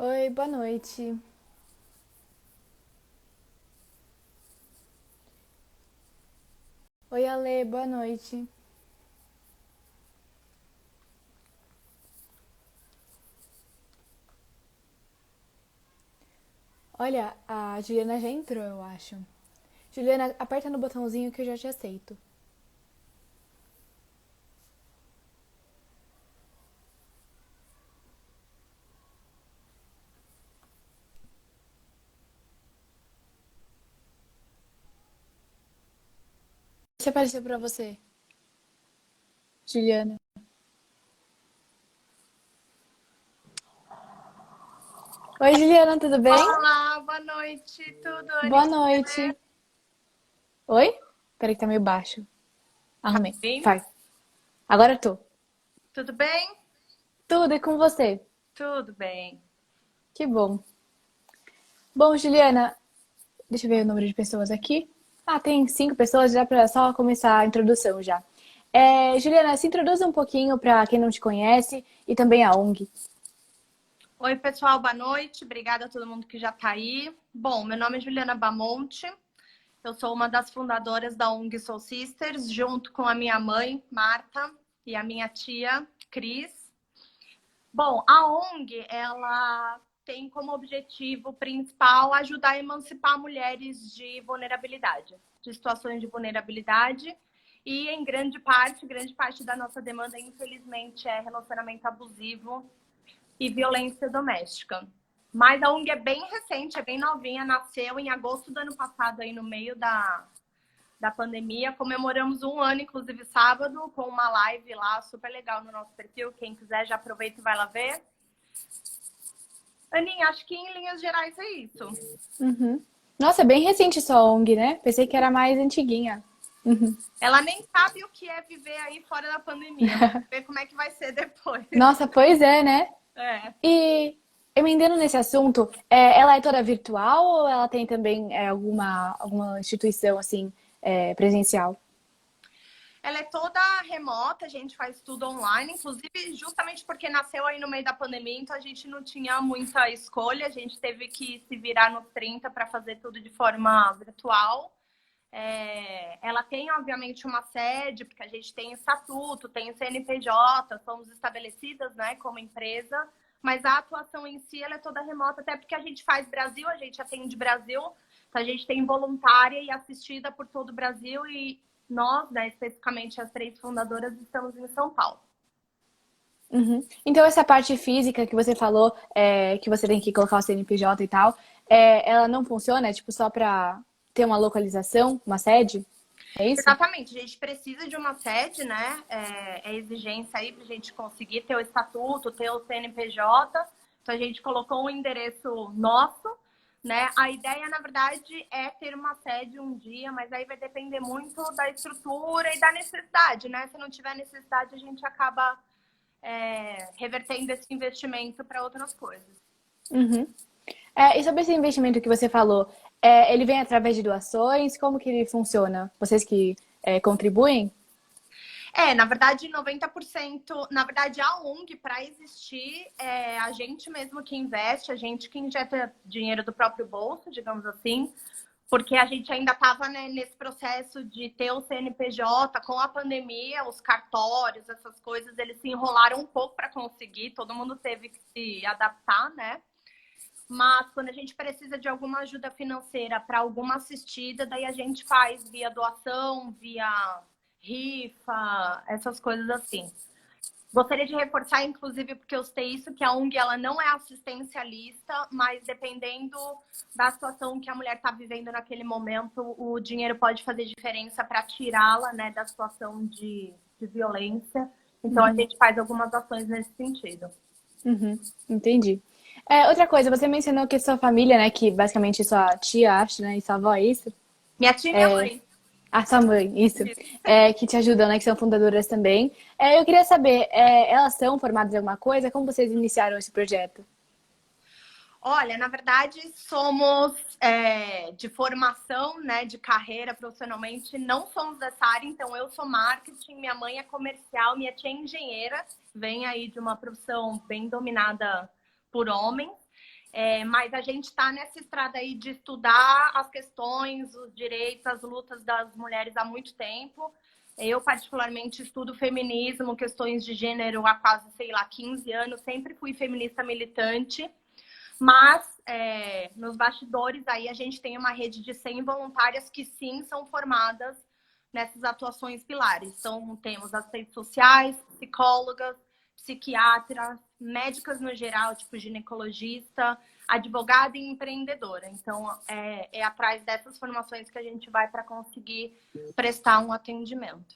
Oi, boa noite. Oi, Ale, boa noite. Olha, a Juliana já entrou, eu acho. Juliana, aperta no botãozinho que eu já te aceito. Se apareceu pra você, Juliana. Oi, Juliana, tudo bem? Olá, boa noite, tudo, Anne? Boa noite. Oi? Peraí que tá meio baixo. Tá Arrumei. bem? Vai. Agora eu tô. Tudo bem? Tudo é com você. Tudo bem. Que bom. Bom, Juliana, deixa eu ver o número de pessoas aqui. Ah, tem 5 pessoas, já para só começar a introdução já. Juliana, se introduza um pouquinho para quem não te conhece e também a ONG. Oi, pessoal, boa noite. Obrigada a todo mundo que já tá aí. Bom, meu nome é Juliana Bamonte. Eu sou uma das fundadoras da ONG Soul Sisters, junto com a minha mãe, Marta, e a minha tia, Cris. Bom, a ONG, ela tem como objetivo principal ajudar a emancipar mulheres de vulnerabilidade, de situações de vulnerabilidade. E em grande parte da nossa demanda, infelizmente, é relacionamento abusivo e violência doméstica. Mas a ONG é bem recente, é bem novinha, nasceu em agosto do ano passado, aí no meio da pandemia. Comemoramos um ano, inclusive sábado, com uma live lá super legal no nosso perfil. Quem quiser já aproveita e vai lá ver. Aninha, acho que em linhas gerais é isso. Uhum. Nossa, é bem recente sua ONG, né? Pensei que era mais antiguinha. Uhum. Ela nem sabe o que é viver aí fora da pandemia. Vamos ver como é que vai ser depois. Nossa, pois é, né? É. E emendando nesse assunto, ela é toda virtual ou ela tem também alguma instituição assim presencial? Ela é toda remota, a gente faz tudo online, inclusive justamente porque nasceu aí no meio da pandemia, então a gente não tinha muita escolha, a gente teve que se virar nos 30 para fazer tudo de forma virtual. Ela tem, obviamente, uma sede, porque a gente tem estatuto, tem o CNPJ, somos estabelecidas, né, como empresa, mas a atuação em si ela é toda remota, até porque a gente faz Brasil, a gente atende Brasil, então a gente tem voluntária e assistida por todo o Brasil e nós, né, especificamente as 3 fundadoras, estamos em São Paulo. Uhum. Então essa parte física que você falou, que você tem que colocar o CNPJ e tal, ela não funciona, tipo, só pra ter uma localização, uma sede? É isso? Exatamente, a gente precisa de uma sede, né? Exigência aí para a gente conseguir ter o estatuto, ter o CNPJ. Então a gente colocou um endereço nosso, né? A ideia, na verdade, é ter uma sede um dia, mas aí vai depender muito da estrutura e da necessidade, né? Se não tiver necessidade, a gente acaba revertendo esse investimento para outras coisas. Uhum. E sobre esse investimento que você falou, ele vem através de doações? Como que ele funciona? Vocês que contribuem? Na verdade, 90%, na verdade, a ONG, para existir, é a gente mesmo que investe, a gente que injeta dinheiro do próprio bolso, digamos assim, porque a gente ainda estava, né, nesse processo de ter o CNPJ com a pandemia, os cartórios, essas coisas, eles se enrolaram um pouco para conseguir, todo mundo teve que se adaptar, né? Mas quando a gente precisa de alguma ajuda financeira para alguma assistida, daí a gente faz via doação, via rifa, essas coisas assim. Gostaria de reforçar, inclusive, porque eu sei isso, que a ONG ela não é assistencialista, mas dependendo da situação que a mulher está vivendo naquele momento, o dinheiro pode fazer diferença para tirá-la, né, da situação de violência. Então, a Uhum, gente faz algumas ações nesse sentido. uhum, entendi. Outra coisa, você mencionou que sua família, né, que basicamente sua tia, acho, né, e sua avó, é isso? Minha tia e minha mãe. A sua mãe, isso. Que te ajudam, né, que são fundadoras também. Eu queria saber, elas são formadas em alguma coisa? Como vocês iniciaram esse projeto? Olha, na verdade, somos de formação, né, de carreira profissionalmente, não somos dessa área, então eu sou marketing, minha mãe é comercial, minha tia é engenheira, vem aí de uma profissão bem dominada por homens. Mas a gente está nessa estrada aí de estudar as questões, os direitos, as lutas das mulheres há muito tempo. Eu, particularmente, estudo feminismo, questões de gênero há quase, sei lá, 15 anos. Sempre fui feminista militante. Mas, nos bastidores, aí a gente tem uma rede de 100 voluntárias que, sim, são formadas nessas atuações pilares. Então, temos assistentes sociais, psicólogas, psiquiatras, médicas no geral, tipo ginecologista, advogada e empreendedora. Então, é atrás dessas formações que a gente vai para conseguir prestar um atendimento.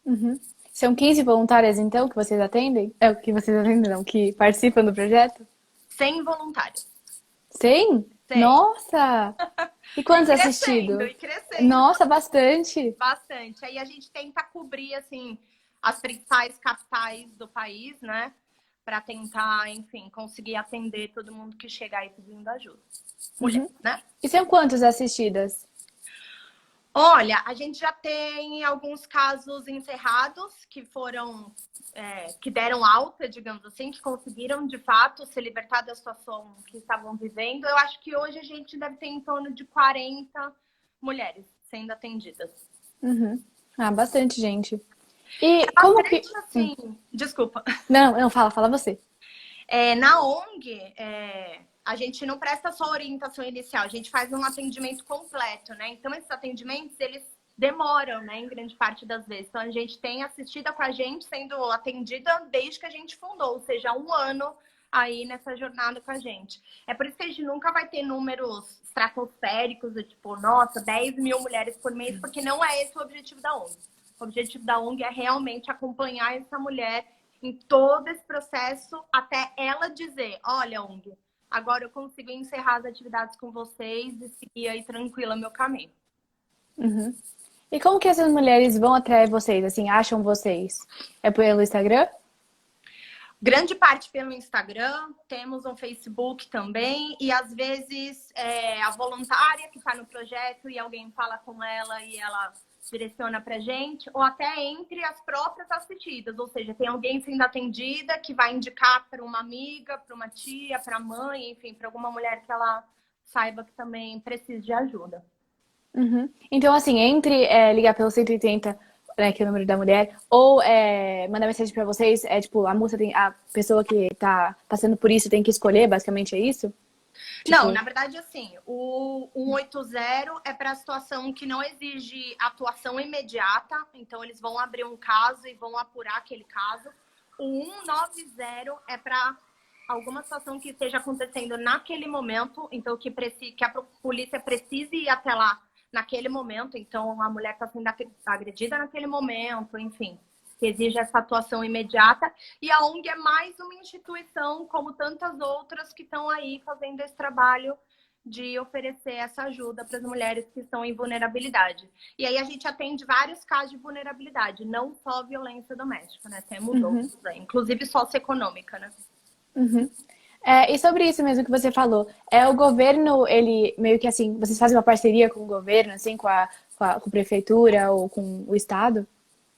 Uhum. São 15 voluntárias, então, que vocês atendem? É, que vocês atendem, não, que participam do projeto? 100 voluntários. 100? 100. Nossa! E quantos assistidos? E crescendo Nossa, bastante! bastante. Aí a gente tenta cobrir, assim, as principais capitais do país, né? Para tentar, enfim, conseguir atender todo mundo que chegar aí pedindo ajuda. Mulher, Uhum. né? E são quantos assistidas? Olha, a gente já tem alguns casos encerrados que foram, que deram alta, digamos assim, que conseguiram de fato se libertar da situação que estavam vivendo. Eu acho que hoje a gente deve ter em torno de 40 mulheres sendo atendidas. Uhum. Ah, bastante gente. E como que. Bastante assim, desculpa. Não, não, fala você. Na ONG, a gente não presta só orientação inicial, a gente faz um atendimento completo, né? Então, esses atendimentos, eles demoram, né, em grande parte das vezes. Então, a gente tem assistida com a gente sendo atendida desde que a gente fundou, ou seja, 1 ano aí nessa jornada com a gente. É por isso que a gente nunca vai ter números estratosféricos, do tipo, nossa, 10 mil mulheres por mês, porque não é esse o objetivo da ONG. O objetivo da ONG é realmente acompanhar essa mulher em todo esse processo até ela dizer, olha, ONG, agora eu consigo encerrar as atividades com vocês e seguir aí tranquila meu caminho. Uhum. E como que essas mulheres vão até vocês, assim, acham vocês? É pelo Instagram? Grande parte pelo Instagram, temos um Facebook também, e às vezes a voluntária que está no projeto e alguém fala com ela e ela direciona pra gente, ou até entre as próprias assistidas, ou seja, tem alguém sendo atendida que vai indicar para uma amiga, para uma tia, para a mãe, enfim, para alguma mulher que ela saiba que também precisa de ajuda. Uhum. Então, assim, entre ligar pelo 180, né, que é o número da mulher, ou mandar mensagem pra vocês, tipo, a pessoa que tá passando por isso tem que escolher, basicamente é isso? Não, Tipo, na verdade, assim, o 180 é para a situação que não exige atuação imediata, então eles vão abrir um caso e vão apurar aquele caso. O 190 é para alguma situação que esteja acontecendo naquele momento, então que a polícia precise ir até lá naquele momento, então a mulher está sendo agredida naquele momento, enfim, que exige essa atuação imediata. E a ONG é mais uma instituição, como tantas outras, que estão aí fazendo esse trabalho de oferecer essa ajuda para as mulheres que estão em vulnerabilidade. E aí a gente atende vários casos de vulnerabilidade, não só violência doméstica, né? Temos uhum, outros, né? Inclusive socioeconômica, né? uhum. E sobre isso mesmo que você falou, o governo, ele meio que assim, vocês fazem uma parceria com o governo, assim, com a prefeitura ou com o estado,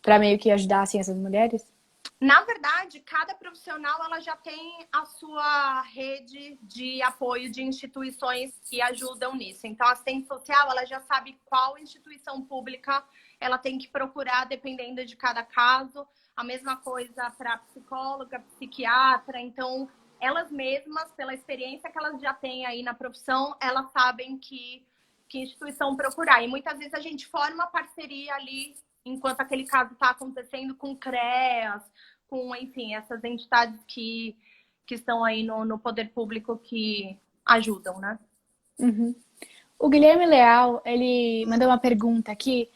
pra meio que ajudar, assim, essas mulheres? Na verdade, cada profissional ela já tem a sua rede de apoio de instituições que ajudam nisso. Então, a assistente social ela já sabe qual instituição pública ela tem que procurar dependendo de cada caso. A mesma coisa para psicóloga, psiquiatra. Então, elas mesmas, pela experiência que elas já têm aí na profissão, elas sabem que instituição procurar. E muitas vezes a gente forma parceria ali enquanto aquele caso está acontecendo com CREAS, com, enfim, essas entidades que estão aí no poder público que ajudam, né? Uhum. O Guilherme Leal, ele mandou uma pergunta aqui.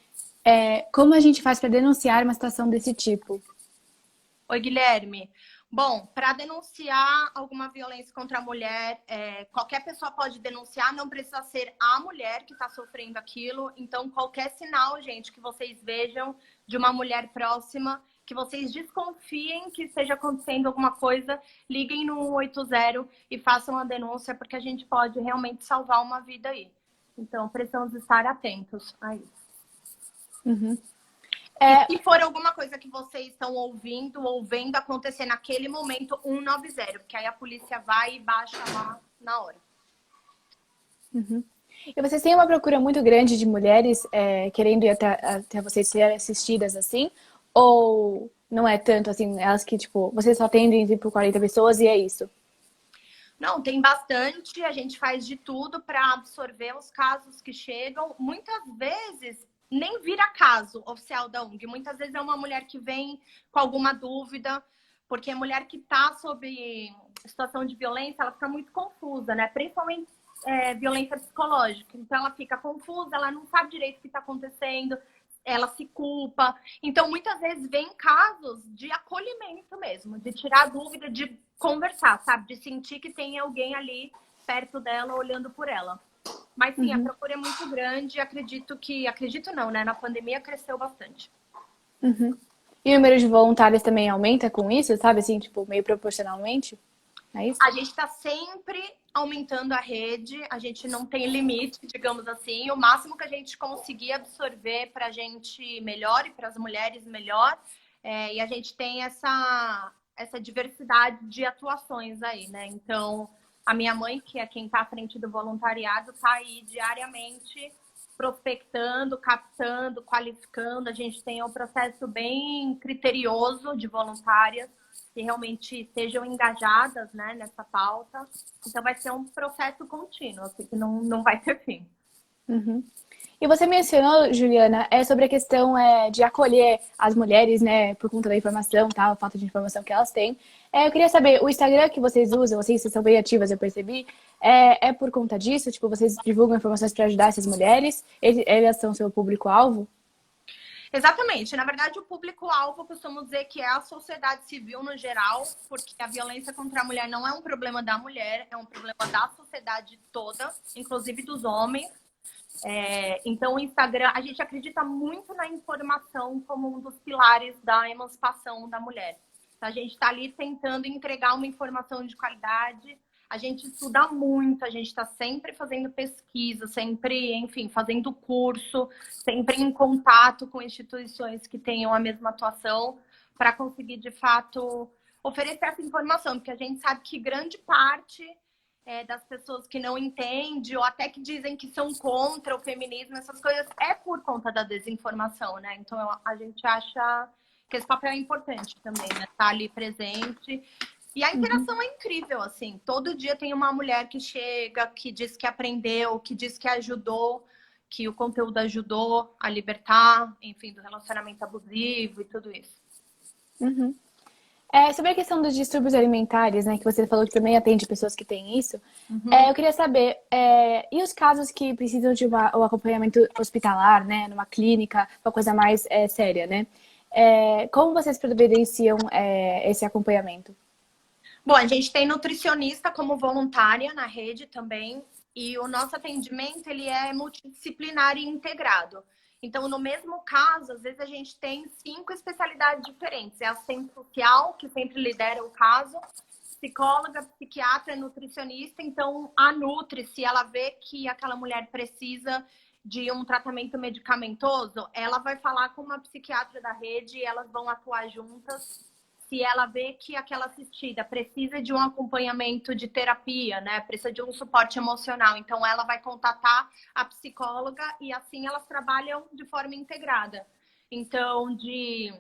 Como a gente faz para denunciar uma situação desse tipo? Oi, Guilherme. Bom, para denunciar alguma violência contra a mulher, qualquer pessoa pode denunciar, não precisa ser a mulher que está sofrendo aquilo. Então, qualquer sinal, gente, que vocês vejam de uma mulher próxima, que vocês desconfiem que esteja acontecendo alguma coisa, liguem no 180 e façam a denúncia, porque a gente pode realmente salvar uma vida aí. Então, precisamos estar atentos a isso. Uhum. E se for alguma coisa que vocês estão ouvindo ou vendo acontecer naquele momento, 190, porque aí a polícia vai e baixa lá na hora. Uhum. E vocês têm uma procura muito grande de mulheres querendo ir até vocês serem assistidas assim? Ou não é tanto assim, elas que, tipo, vocês só atendem tipo 40 pessoas e é isso? Não, tem bastante, a gente faz de tudo para absorver os casos que chegam. Muitas vezes nem vira caso oficial da ONG. Muitas vezes é uma mulher que vem com alguma dúvida, porque a mulher que está sob situação de violência, ela fica muito confusa, né? Principalmente violência psicológica. Então ela fica confusa, ela não sabe direito o que está acontecendo, ela se culpa. Então, muitas vezes vem casos de acolhimento mesmo, de tirar a dúvida, de conversar, sabe? De sentir que tem alguém ali perto dela, olhando por ela. Mas sim, a Uhum, procura é muito grande. Acredito não, né? Na pandemia cresceu bastante. uhum. E o número de voluntários também aumenta com isso, sabe? Assim, tipo, meio proporcionalmente? É isso? A gente está sempre aumentando a rede, a gente não tem limite, digamos assim. O máximo que a gente conseguir absorver para a gente melhor e para as mulheres melhor. E a gente tem essa diversidade de atuações aí, né? Então, a minha mãe, que é quem está à frente do voluntariado, está aí diariamente prospectando, captando, qualificando. A gente tem um processo bem criterioso de voluntárias que realmente estejam engajadas, né, nessa pauta. Então vai ser um processo contínuo, assim, que não vai ter fim. Uhum. E você mencionou, Juliana, sobre a questão de acolher as mulheres, né, por conta da informação, tal, a falta de informação que elas têm. Eu queria saber, o Instagram que vocês usam, vocês são bem ativas, eu percebi, é por conta disso? Tipo, vocês divulgam informações para ajudar essas mulheres? Elas são seu público-alvo? Exatamente. Na verdade, o público-alvo, eu costumo dizer que é a sociedade civil no geral, porque a violência contra a mulher não é um problema da mulher, é um problema da sociedade toda, inclusive dos homens. Então, o Instagram, a gente acredita muito na informação como um dos pilares da emancipação da mulher. Então, a gente está ali tentando entregar uma informação de qualidade. A gente estuda muito, a gente está sempre fazendo pesquisa, sempre, enfim, fazendo curso, sempre em contato com instituições que tenham a mesma atuação para conseguir, de fato, oferecer essa informação, porque a gente sabe que grande parte das pessoas que não entendem ou até que dizem que são contra o feminismo, essas coisas, é por conta da desinformação, né? Então a gente acha que esse papel é importante também, né? Tá ali presente. E a Uhum. interação é incrível, assim. Todo dia tem uma mulher que chega, que diz que aprendeu, que diz que ajudou, que o conteúdo ajudou a libertar, enfim, do relacionamento abusivo e tudo isso. Uhum. Sobre a questão dos distúrbios alimentares, né, que você falou que também atende pessoas que têm isso, Uhum. eu queria saber, e os casos que precisam de o acompanhamento hospitalar, né, numa clínica, uma coisa mais séria, né? Como vocês providenciam esse acompanhamento? Bom, a gente tem nutricionista como voluntária na rede também, e o nosso atendimento ele é multidisciplinar e integrado. Então, no mesmo caso, às vezes a gente tem 5 especialidades diferentes. É assistente social, que sempre lidera o caso, psicóloga, psiquiatra, nutricionista. Então, a Nutri, se ela vê que aquela mulher precisa de um tratamento medicamentoso, ela vai falar com uma psiquiatra da rede e elas vão atuar juntas se ela vê que aquela assistida precisa de um acompanhamento de terapia, né? Precisa de um suporte emocional. Então, ela vai contatar a psicóloga e assim elas trabalham de forma integrada. Então, de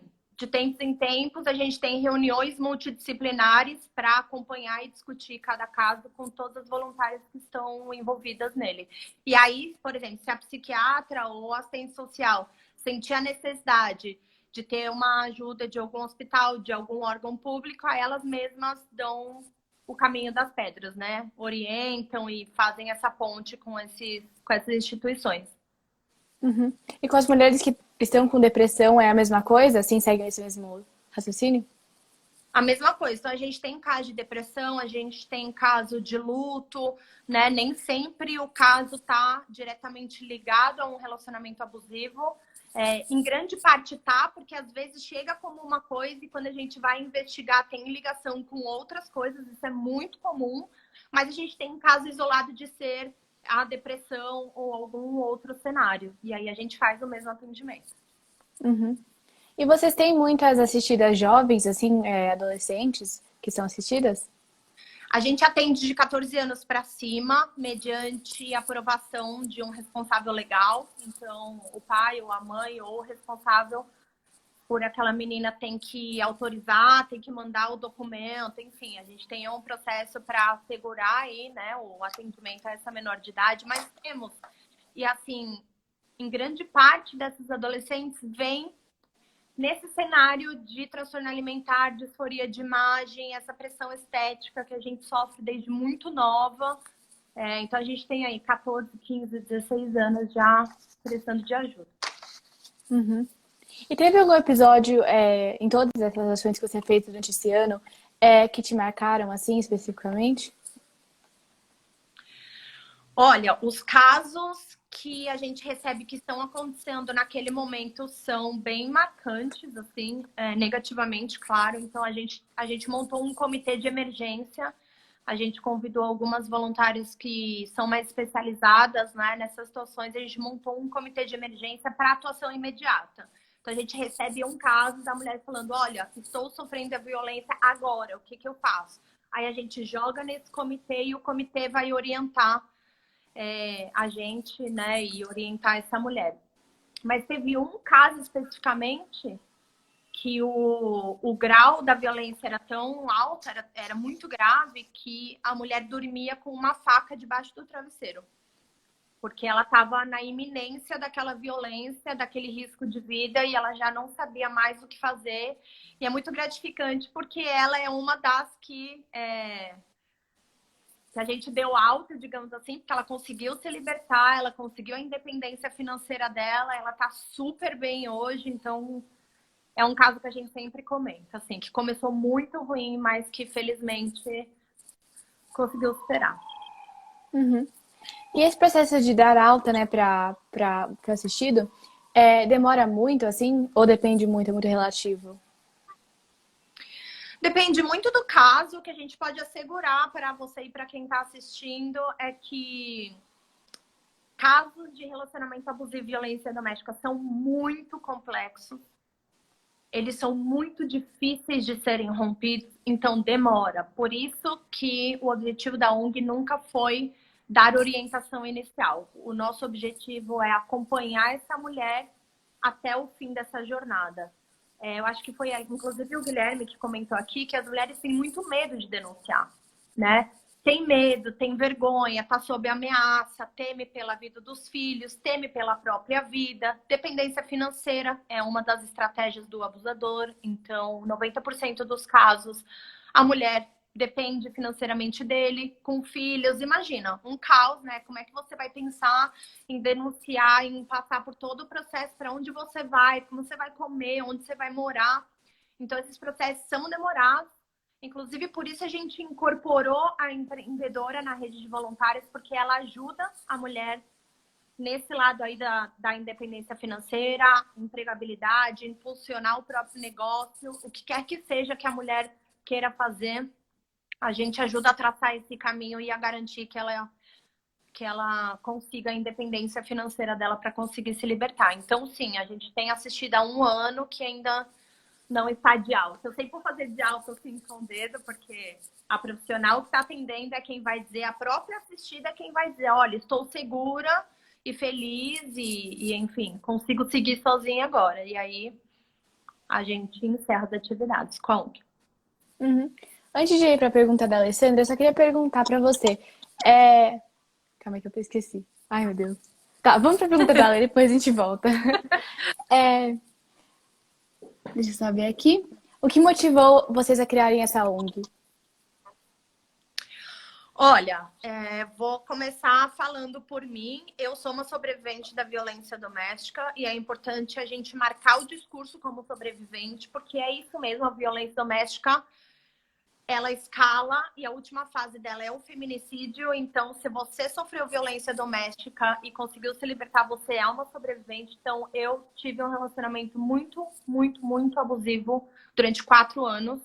tempos em tempos, a gente tem reuniões multidisciplinares para acompanhar e discutir cada caso com todas as voluntárias que estão envolvidas nele. E aí, por exemplo, se a psiquiatra ou a assistente social sentir a necessidade de ter uma ajuda de algum hospital, de algum órgão público, aí elas mesmas dão o caminho das pedras, né? Orientam e fazem essa ponte com essas instituições. Uhum. E com as mulheres que estão com depressão é a mesma coisa? Assim, seguem esse mesmo raciocínio? A mesma coisa. Então, a gente tem caso de depressão, a gente tem caso de luto, né? Nem sempre o caso está diretamente ligado a um relacionamento abusivo. Em grande parte tá, porque às vezes chega como uma coisa e quando a gente vai investigar tem ligação com outras coisas, isso é muito comum, mas a gente tem um caso isolado de ser a depressão ou algum outro cenário. E aí a gente faz o mesmo atendimento. Uhum. E vocês têm muitas assistidas jovens, assim, adolescentes, que são assistidas? A gente atende de 14 anos para cima, mediante aprovação de um responsável legal. Então, o pai ou a mãe ou o responsável por aquela menina tem que autorizar, tem que mandar o documento, enfim, a gente tem um processo para assegurar aí, né, o atendimento a essa menor de idade, mas temos. E assim, em grande parte desses adolescentes vêm nesse cenário de transtorno alimentar, disforia de imagem, essa pressão estética que a gente sofre desde muito nova. Então a gente tem aí 14, 15, 16 anos já precisando de ajuda. Uhum. E teve algum episódio em todas essas ações que você fez durante esse ano que te marcaram, assim, especificamente? Olha, os casos que a gente recebe que estão acontecendo naquele momento são bem marcantes, assim, negativamente, claro. Então, a gente montou um comitê de emergência. A gente convidou algumas voluntárias que são mais especializadas, né, nessas situações. A gente montou um comitê de emergência para atuação imediata. Então, a gente recebe um caso da mulher falando, olha, estou sofrendo a violência agora, o que que eu faço? Aí a gente joga nesse comitê e o comitê vai orientar a gente, né, e orientar essa mulher. Mas teve um caso especificamente que o grau da violência era tão alto, era muito grave, que a mulher dormia com uma faca debaixo do travesseiro. Porque ela estava na iminência daquela violência, daquele risco de vida, e ela já não sabia mais o que fazer. E é muito gratificante, porque ela é uma das que a gente deu alta, digamos assim, porque ela conseguiu se libertar, ela conseguiu a independência financeira dela, ela tá super bem hoje, então é um caso que a gente sempre comenta, assim, que começou muito ruim, mas que felizmente conseguiu superar. Uhum. E esse processo de dar alta, né, para o assistido, demora muito, assim, ou depende muito, é muito relativo? Depende muito do caso. O que a gente pode assegurar para você e para quem está assistindo é que casos de relacionamento abusivo e violência doméstica são muito complexos. Eles são muito difíceis de serem rompidos, então demora. Por isso que o objetivo da ONG nunca foi dar orientação inicial. O nosso objetivo é acompanhar essa mulher até o fim dessa jornada. Eu acho que foi, inclusive, o Guilherme que comentou aqui que as mulheres têm muito medo de denunciar, né? Tem medo, tem vergonha, tá sob ameaça, teme pela vida dos filhos, teme pela própria vida. Dependência financeira é uma das estratégias do abusador. Então, 90% dos casos, a mulher depende financeiramente dele, com filhos. Imagina, um caos, né? Como é que você vai pensar em denunciar, em passar por todo o processo, para onde você vai, como você vai comer, onde você vai morar. Então, esses processos são demorados. Inclusive, por isso a gente incorporou a empreendedora na rede de voluntários, porque ela ajuda a mulher nesse lado aí da independência financeira, empregabilidade, impulsionar o próprio negócio, o que quer que seja que a mulher queira fazer, a gente ajuda a traçar esse caminho e a garantir que ela consiga a independência financeira dela para conseguir se libertar. Então, sim, a gente tem assistido há um ano que ainda não está de alta. Eu sei por fazer de alta assim com o dedo, porque a profissional que está atendendo é quem vai dizer, a própria assistida é quem vai dizer, olha, estou segura e feliz enfim, consigo seguir sozinha agora. E aí a gente encerra as atividades com a ONG. Uhum. Antes de ir para a pergunta da Alessandra, eu só queria perguntar para você. Calma aí que eu esqueci. Ai, meu Deus. Tá, vamos para a pergunta dela e depois a gente volta. É, Deixa eu saber aqui. O que motivou vocês a criarem essa ONG? Olha, vou começar falando por mim. Eu sou uma sobrevivente da violência doméstica e é importante a gente marcar o discurso como sobrevivente, porque é isso mesmo, a violência doméstica, ela escala e a última fase dela é o feminicídio. Então, se você sofreu violência doméstica e conseguiu se libertar, você é uma sobrevivente. Então, eu tive um relacionamento muito, muito, muito abusivo durante 4 anos,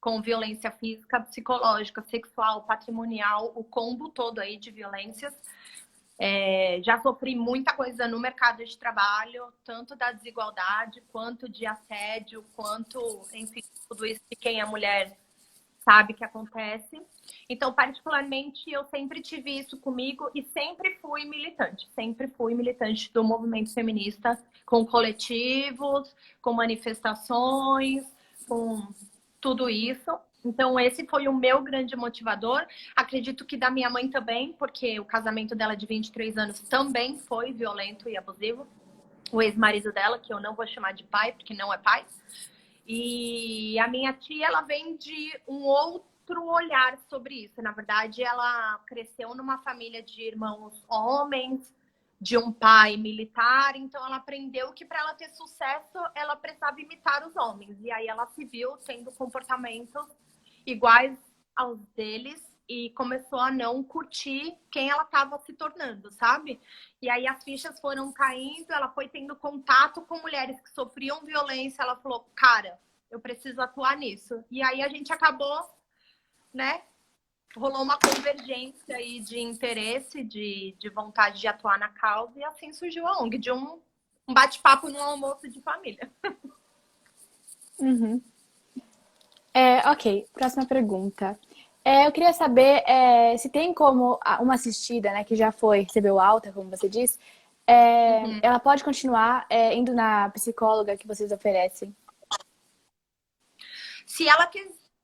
com violência física, psicológica, sexual, patrimonial, o combo todo aí de violências. Já sofri muita coisa no mercado de trabalho, tanto da desigualdade, quanto de assédio, quanto, enfim, tudo isso de quem é mulher sabe que acontece. Então, particularmente, eu sempre tive isso comigo e sempre fui militante do movimento feminista, com coletivos, com manifestações, com tudo isso. Então, esse foi o meu grande motivador. Acredito que da minha mãe também, porque o casamento dela de 23 anos também foi violento e abusivo. O ex-marido dela, que eu não vou chamar de pai, porque não é pai. E a minha tia, ela vem de um outro olhar sobre isso. Na verdade, ela cresceu numa família de irmãos homens, de um pai militar, então ela aprendeu que para ela ter sucesso, ela precisava imitar os homens. E aí ela se viu tendo comportamentos iguais aos deles e começou a não curtir quem ela estava se tornando, sabe? E aí as fichas foram caindo, ela foi tendo contato com mulheres que sofriam violência, ela falou, cara, eu preciso atuar nisso. E aí a gente acabou, né? Rolou uma convergência aí de interesse, de vontade de atuar na causa, e assim surgiu a ONG, de um bate-papo num almoço de família. Uhum. Ok, próxima pergunta. Eu queria saber se tem como uma assistida, né, que já foi, recebeu alta, como você disse, ela pode continuar indo na psicóloga que vocês oferecem? Se ela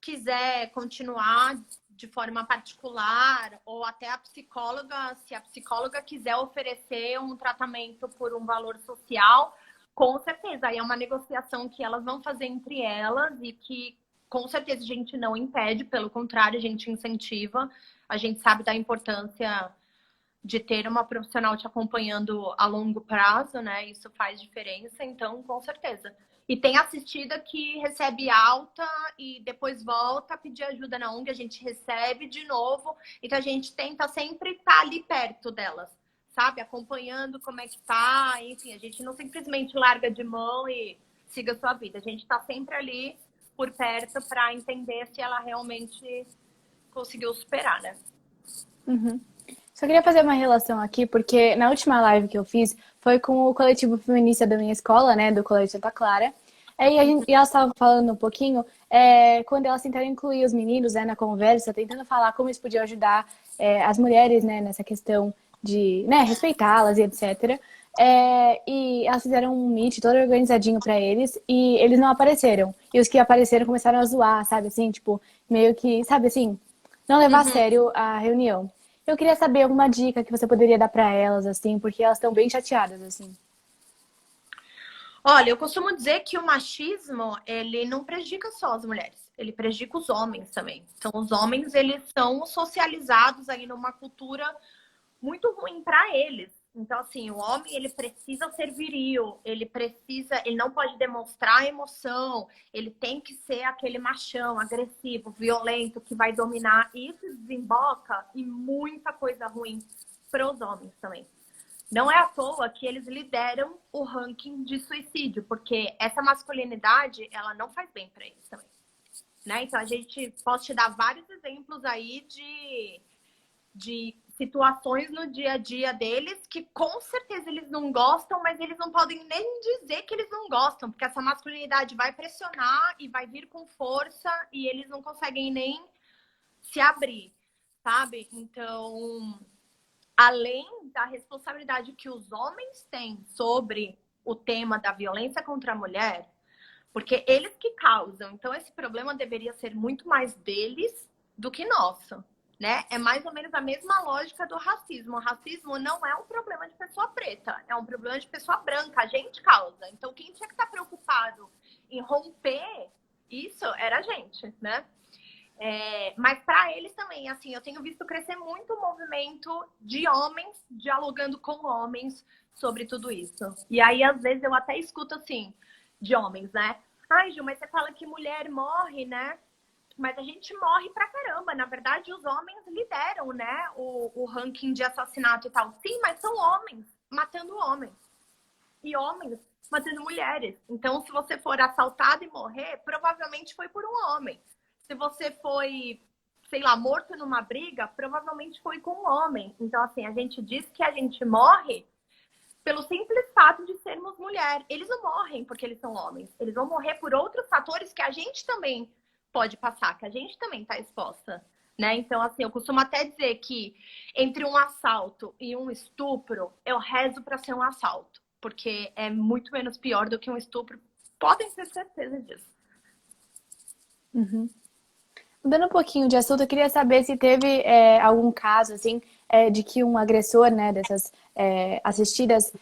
quiser continuar de forma particular, ou até a psicóloga, se a psicóloga quiser oferecer um tratamento por um valor social, com certeza. Aí é uma negociação que elas vão fazer entre elas e que, com certeza, a gente não impede, pelo contrário, a gente incentiva. A gente sabe da importância de ter uma profissional te acompanhando a longo prazo, né? Isso faz diferença, então, com certeza. E tem assistida que recebe alta e depois volta a pedir ajuda na ONG, a gente recebe de novo, então a gente tenta sempre estar ali perto delas, sabe? Acompanhando como é que tá, enfim, a gente não simplesmente larga de mão e siga a sua vida, a gente tá sempre ali por perto para entender se ela realmente conseguiu superar, né? Uhum. Só queria fazer uma relação aqui, porque na última live que eu fiz foi com o coletivo feminista da minha escola, né, do Colégio Santa Clara. E elas estavam falando um pouquinho, quando elas tentaram incluir os meninos, né, na conversa, tentando falar como eles podiam ajudar as mulheres, né, nessa questão de, né, respeitá-las e etc. E elas fizeram um meet todo organizadinho pra eles e eles não apareceram. E os que apareceram começaram a zoar, sabe, assim, tipo, meio que, sabe, assim, não levar a sério a reunião. Eu queria saber alguma dica que você poderia dar pra elas, assim, porque elas estão bem chateadas, assim. Olha, eu costumo dizer que o machismo, ele não prejudica só as mulheres, ele prejudica os homens também. Então, os homens, eles são socializados aí numa cultura muito ruim para eles. Então, assim, o homem, ele precisa ser viril, ele não pode demonstrar emoção, ele tem que ser aquele machão, agressivo, violento, que vai dominar. E isso desemboca em muita coisa ruim para os homens também. Não é à toa que eles lideram o ranking de suicídio, porque essa masculinidade, ela não faz bem para eles também, né? Então, a gente pode te dar vários exemplos aí de situações no dia a dia deles que com certeza eles não gostam, mas eles não podem nem dizer que eles não gostam, porque essa masculinidade vai pressionar e vai vir com força e eles não conseguem nem se abrir, sabe? Então, além da responsabilidade que os homens têm sobre o tema da violência contra a mulher, porque eles que causam, então esse problema deveria ser muito mais deles do que nosso, né? É mais ou menos a mesma lógica do racismo. O racismo não é um problema de pessoa preta, é um problema de pessoa branca, a gente causa. Então quem tinha que estar preocupado em romper isso era a gente, né? Mas para eles também, assim, eu tenho visto crescer muito o movimento de homens dialogando com homens sobre tudo isso. E aí, às vezes, eu até escuto assim, de homens, né? Ai, Ju, mas você fala que mulher morre, né? Mas a gente morre pra caramba. Na verdade, os homens lideram, né? O ranking de assassinato e tal. Sim, mas são homens matando homens. E homens matando mulheres. Então, se você for assaltado e morrer, provavelmente foi por um homem. Se você foi, sei lá, morto numa briga, provavelmente foi com um homem. Então, assim, a gente diz que a gente morre pelo simples fato de sermos mulher. Eles não morrem porque eles são homens. Eles vão morrer por outros fatores que a gente também pode passar, que a gente também está exposta, né? Então, assim, eu costumo até dizer que entre um assalto e um estupro, eu rezo para ser um assalto, porque é muito menos pior do que um estupro. Podem ter certeza disso. Uhum. Mudando um pouquinho de assunto, eu queria saber se teve algum caso, assim, de que um agressor, né, dessas assistidas,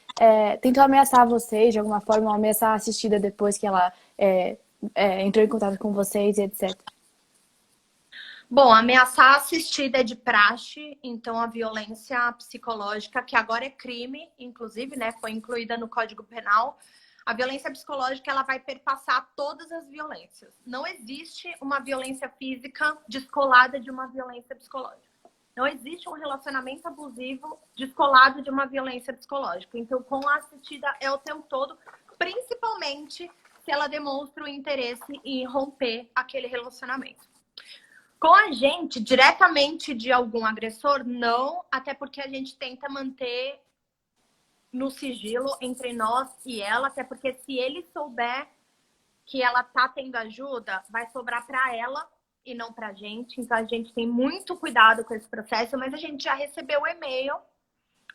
tentou ameaçar vocês de alguma forma, ou ameaçar a assistida depois que ela entrou em contato com vocês e etc. Bom, ameaçar assistida é de praxe, então a violência psicológica, que agora é crime, inclusive, né, foi incluída no Código Penal, a violência psicológica ela vai perpassar todas as violências. Não existe uma violência física descolada de uma violência psicológica. Não existe um relacionamento abusivo descolado de uma violência psicológica. Então, com a assistida é o tempo todo, principalmente se ela demonstra o interesse em romper aquele relacionamento. Com a gente, diretamente de algum agressor, não, até porque a gente tenta manter no sigilo entre nós e ela, até porque se ele souber que ela tá tendo ajuda, vai sobrar para ela e não pra gente. Então a gente tem muito cuidado com esse processo, mas a gente já recebeu e-mail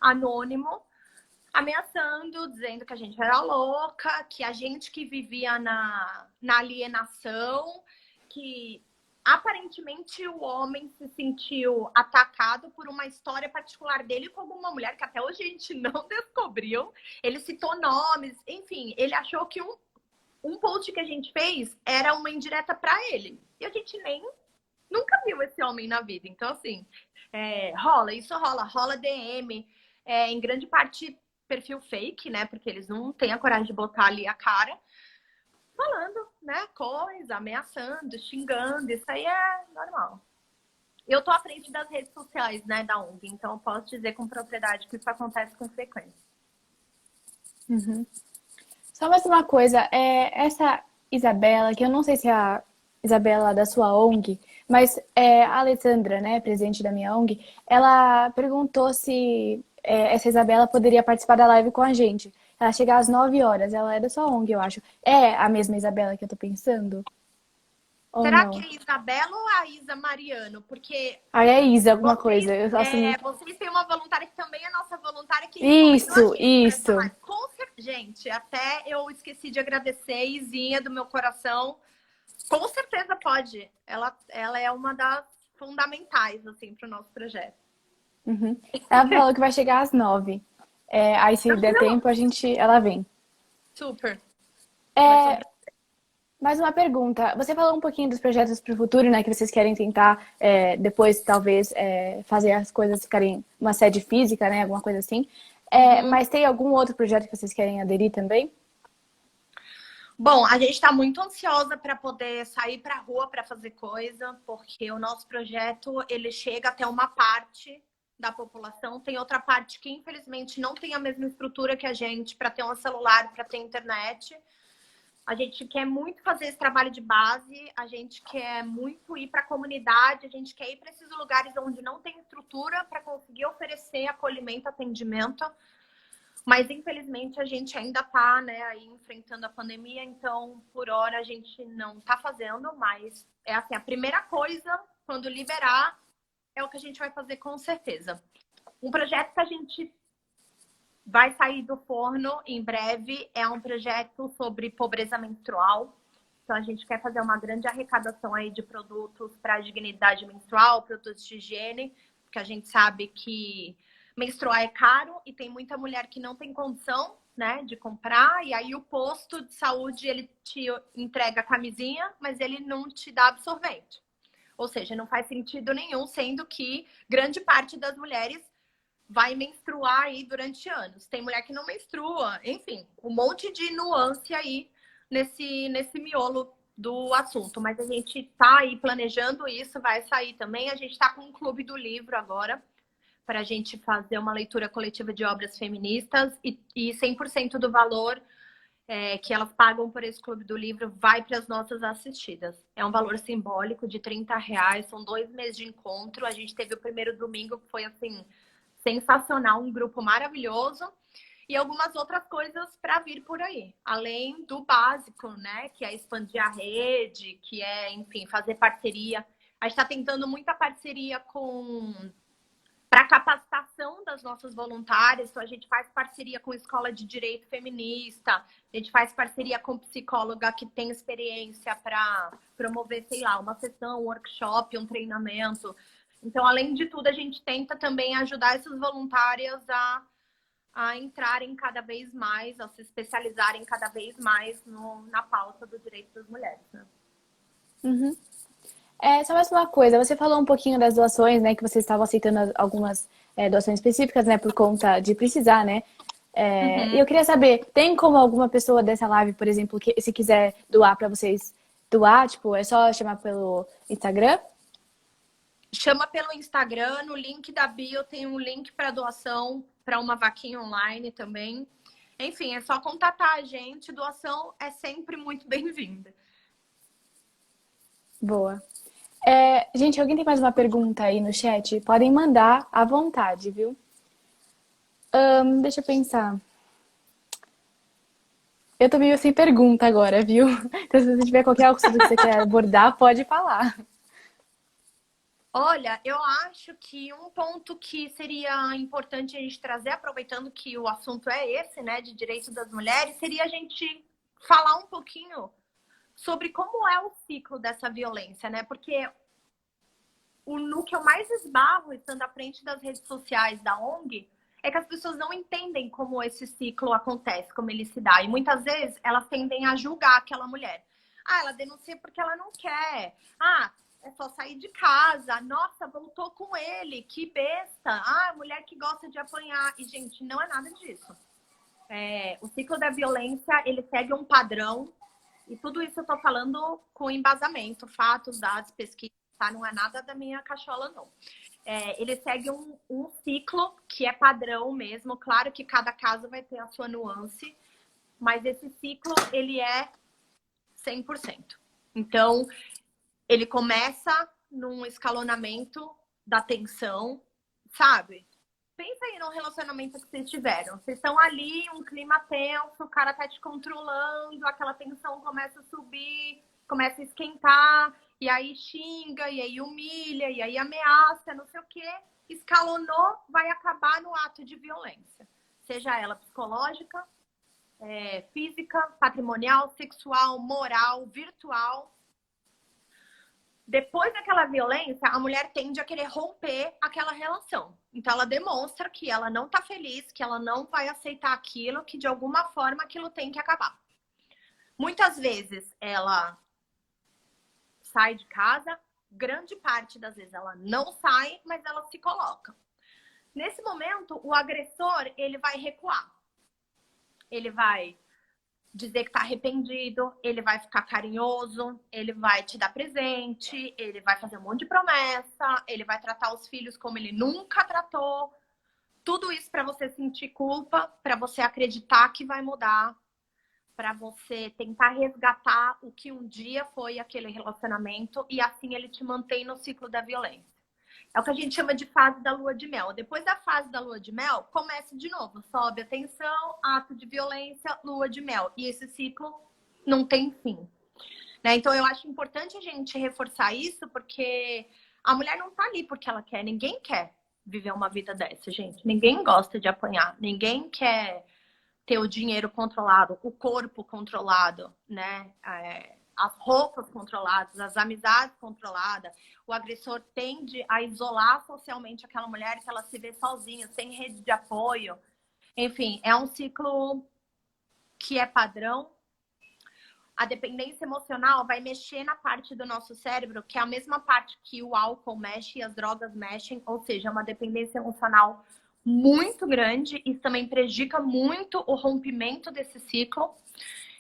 anônimo ameaçando, dizendo que a gente era louca, que a gente que vivia na alienação, que aparentemente o homem se sentiu atacado por uma história particular dele com alguma mulher que até hoje a gente não descobriu. Ele citou nomes, enfim, ele achou que um post que a gente fez era uma indireta para ele. E a gente nem nunca viu esse homem na vida. Então, assim, rola DM, em grande parte perfil fake, né? Porque eles não têm a coragem de botar ali a cara. Falando, né, coisa, ameaçando, xingando, isso aí é normal. Eu tô à frente das redes sociais, né, da ONG, então eu posso dizer com propriedade que isso acontece com frequência. Uhum. Só mais uma coisa, essa Isabela, que eu não sei se é a Isabela da sua ONG, mas a Alessandra, né, presidente da minha ONG, ela perguntou se essa Isabela poderia participar da live com a gente. Ela chega às 9 horas, ela é da sua ONG, eu acho. É a mesma Isabela que eu tô pensando? Ou Será que não? é Isabela ou a Isa Mariano? Porque Ah, é Isa, alguma vocês, coisa. Eu assumi. vocês têm uma voluntária que também é nossa voluntária que recomendou a Isso, gente para essa isso. live. Gente, até eu esqueci de agradecer, Izinha, do meu coração. Com certeza pode. Ela é uma das fundamentais, assim, para o nosso projeto. Uhum. Ela falou que vai chegar às 9. Aí, se der Tranquilo? tempo, ela vem. Super. Vai ser um É, mais uma pergunta. Você falou um pouquinho dos projetos para o futuro, né? Que vocês querem tentar depois, talvez, fazer as coisas ficarem uma sede física, né? Alguma coisa assim. Uhum. Mas tem algum outro projeto que vocês querem aderir também? Bom, a gente está muito ansiosa para poder sair para a rua para fazer coisa, porque o nosso projeto ele chega até uma parte da população, tem outra parte que infelizmente não tem a mesma estrutura que a gente para ter um celular, para ter internet. A gente quer muito fazer esse trabalho de base, a gente quer muito ir para a comunidade, a gente quer ir para esses lugares onde não tem estrutura para conseguir oferecer acolhimento, atendimento. Mas, infelizmente, a gente ainda está, né, aí enfrentando a pandemia, então, por hora, a gente não está fazendo, mas é assim, a primeira coisa, quando liberar, é o que a gente vai fazer com certeza. Um projeto que a gente vai sair do forno em breve é um projeto sobre pobreza menstrual. Então, a gente quer fazer uma grande arrecadação aí de produtos para a dignidade menstrual, produtos de higiene, porque a gente sabe que menstruar é caro e tem muita mulher que não tem condição, né, de comprar. E aí o posto de saúde, ele te entrega a camisinha, mas ele não te dá absorvente. Ou seja, não faz sentido nenhum, sendo que grande parte das mulheres vai menstruar aí durante anos. Tem mulher que não menstrua, enfim, um monte de nuance aí nesse miolo do assunto. Mas a gente tá aí planejando isso, vai sair também. A gente tá com um clube do livro agora, para a gente fazer uma leitura coletiva de obras feministas e 100% do valor que elas pagam por esse clube do livro vai para as nossas assistidas. É um valor simbólico de R$ 30, são 2 meses de encontro. A gente teve o primeiro domingo que foi assim sensacional, um grupo maravilhoso. e algumas outras coisas para vir por aí. Além do básico, né? Que é expandir a rede, que é, enfim, fazer parceria. A gente está tentando muita parceria com para capacitação das nossas voluntárias. Então, a gente faz parceria com escola de direito feminista, a gente faz parceria com psicóloga que tem experiência para promover, sei lá, uma sessão, um workshop, um treinamento. Então, além de tudo, a gente tenta também ajudar essas voluntárias a entrarem cada vez mais, a se especializarem cada vez mais na pauta do direito das mulheres, né? Uhum. Só mais uma coisa, você falou um pouquinho das doações, né? Que vocês estavam aceitando algumas doações específicas, né? Por conta de precisar, né? E eu Uhum. queria saber, tem como alguma pessoa dessa live, por exemplo, que se quiser doar para vocês doar, tipo, é só chamar pelo Instagram? Chama pelo Instagram, no link da bio tem um link para doação para uma vaquinha online também. Enfim, é só contatar a gente, doação é sempre muito bem-vinda. Boa. Gente, alguém tem mais uma pergunta aí no chat? Podem mandar à vontade, viu? Deixa eu pensar. Eu tô meio sem pergunta agora, viu? Então, se você tiver qualquer assunto que você quer abordar, pode falar. Olha, eu acho que um ponto que seria importante a gente trazer, aproveitando que o assunto é esse, né, de direito das mulheres, seria a gente falar um pouquinho sobre como é o ciclo dessa violência, né? Porque no que eu mais esbarro, estando à frente das redes sociais da ONG, é que as pessoas não entendem como esse ciclo acontece, como ele se dá. E muitas vezes elas tendem a julgar aquela mulher. Ah, ela denuncia porque ela não quer. Ah, é só sair de casa. Nossa, voltou com ele, que besta. Ah, mulher que gosta de apanhar. E, gente, não é nada disso. O ciclo da violência, ele segue um padrão. E tudo isso eu tô falando com embasamento, fatos, dados, pesquisa, tá? Não é nada da minha cachola, não. Ele segue um ciclo que é padrão mesmo. Claro que cada caso vai ter a sua nuance, mas esse ciclo, ele é 100%. Então, ele começa num escalonamento da tensão, sabe? Pensa aí no relacionamento que vocês tiveram. Vocês estão ali, um clima tenso, o cara tá te controlando, aquela tensão começa a subir, começa a esquentar, e aí xinga, e aí humilha, e aí ameaça, não sei o quê. Escalonou, vai acabar no ato de violência. Seja ela psicológica, física, patrimonial, sexual, moral, virtual. Depois daquela violência, a mulher tende a querer romper aquela relação. Então, ela demonstra que ela não tá feliz, que ela não vai aceitar aquilo, que de alguma forma aquilo tem que acabar. Muitas vezes ela sai de casa, grande parte das vezes ela não sai, mas ela se coloca. Nesse momento, o agressor, ele vai recuar. Ele vai dizer que tá arrependido, ele vai ficar carinhoso, ele vai te dar presente, ele vai fazer um monte de promessa, ele vai tratar os filhos como ele nunca tratou. Tudo isso para você sentir culpa, para você acreditar que vai mudar, para você tentar resgatar o que um dia foi aquele relacionamento e assim ele te mantém no ciclo da violência. É o que a gente chama de fase da lua de mel. Depois da fase da lua de mel, começa de novo. Sobe a tensão, ato de violência, lua de mel. E esse ciclo não tem fim. Né? Então, eu acho importante a gente reforçar isso, porque a mulher não tá ali porque ela quer. Ninguém quer viver uma vida dessa, gente. Ninguém gosta de apanhar. Ninguém quer ter o dinheiro controlado, o corpo controlado, né? As roupas controladas, as amizades controladas. O agressor tende a isolar socialmente aquela mulher que ela se vê sozinha, sem rede de apoio. Enfim, é um ciclo que é padrão. A dependência emocional vai mexer na parte do nosso cérebro, que é a mesma parte que o álcool mexe e as drogas mexem, ou seja, é uma dependência emocional muito grande. Isso também prejudica muito o rompimento desse ciclo.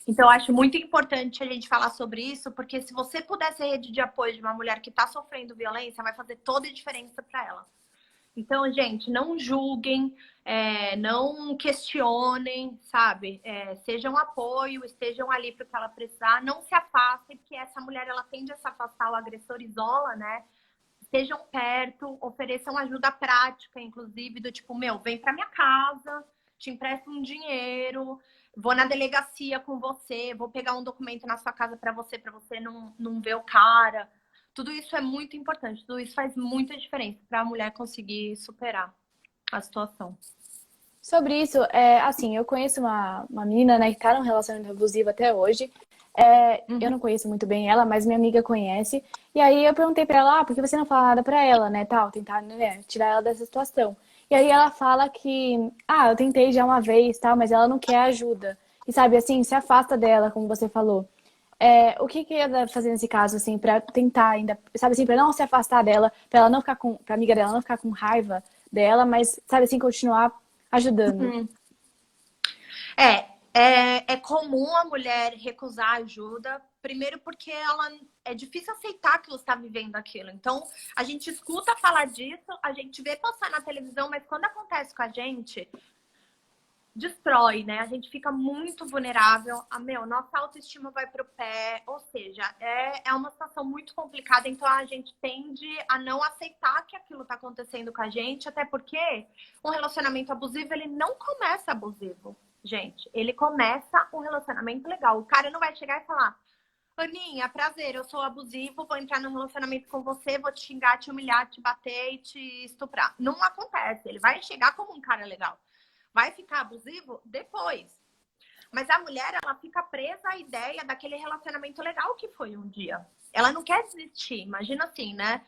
Então, eu acho muito importante a gente falar sobre isso, porque se você puder ser rede de apoio de uma mulher que está sofrendo violência, vai fazer toda a diferença para ela. Então, gente, não julguem, não questionem, sabe? Sejam apoio, estejam ali para o que ela precisar. Não se afastem, porque essa mulher, ela tende a se afastar, o agressor isola, né? Estejam perto, ofereçam ajuda prática, inclusive, do tipo, meu, vem para minha casa, te empresto um dinheiro, vou na delegacia com você, vou pegar um documento na sua casa para você não ver o cara. Tudo isso é muito importante, tudo isso faz muita diferença para a mulher conseguir superar a situação. Sobre isso, assim, eu conheço uma menina, né, que tá num relacionamento abusivo até hoje. Eu Uhum. não conheço muito bem ela, mas minha amiga conhece. E aí eu perguntei pra ela, por que você não fala nada pra ela, né, tal, tentar, né, tirar ela dessa situação. E aí ela fala que, eu tentei já uma vez, tal, mas ela não quer ajuda. E sabe, assim, se afasta dela, como você falou. O que que ia fazer nesse caso, assim, pra tentar ainda, sabe assim, pra não se afastar dela, pra ela não ficar pra amiga dela não ficar com raiva dela, mas, sabe assim, continuar ajudando. Hum. É comum a mulher recusar ajuda, primeiro porque ela é difícil aceitar que você está vivendo aquilo. Então, a gente escuta falar disso, a gente vê passar na televisão, mas quando acontece com a gente, destrói, né? A gente fica muito vulnerável. Nossa autoestima vai pro pé. Ou seja, é uma situação muito complicada. Então, a gente tende a não aceitar que aquilo tá acontecendo com a gente, até porque um relacionamento abusivo, ele não começa abusivo. Gente, ele começa um relacionamento legal. O cara não vai chegar e falar: Aninha, prazer, eu sou abusivo, vou entrar num relacionamento com você, vou te xingar, te humilhar, te bater e te estuprar. Não acontece. Ele vai chegar como um cara legal. Vai ficar abusivo depois. Mas a mulher, ela fica presa à ideia daquele relacionamento legal que foi um dia. Ela não quer desistir. Imagina assim, né?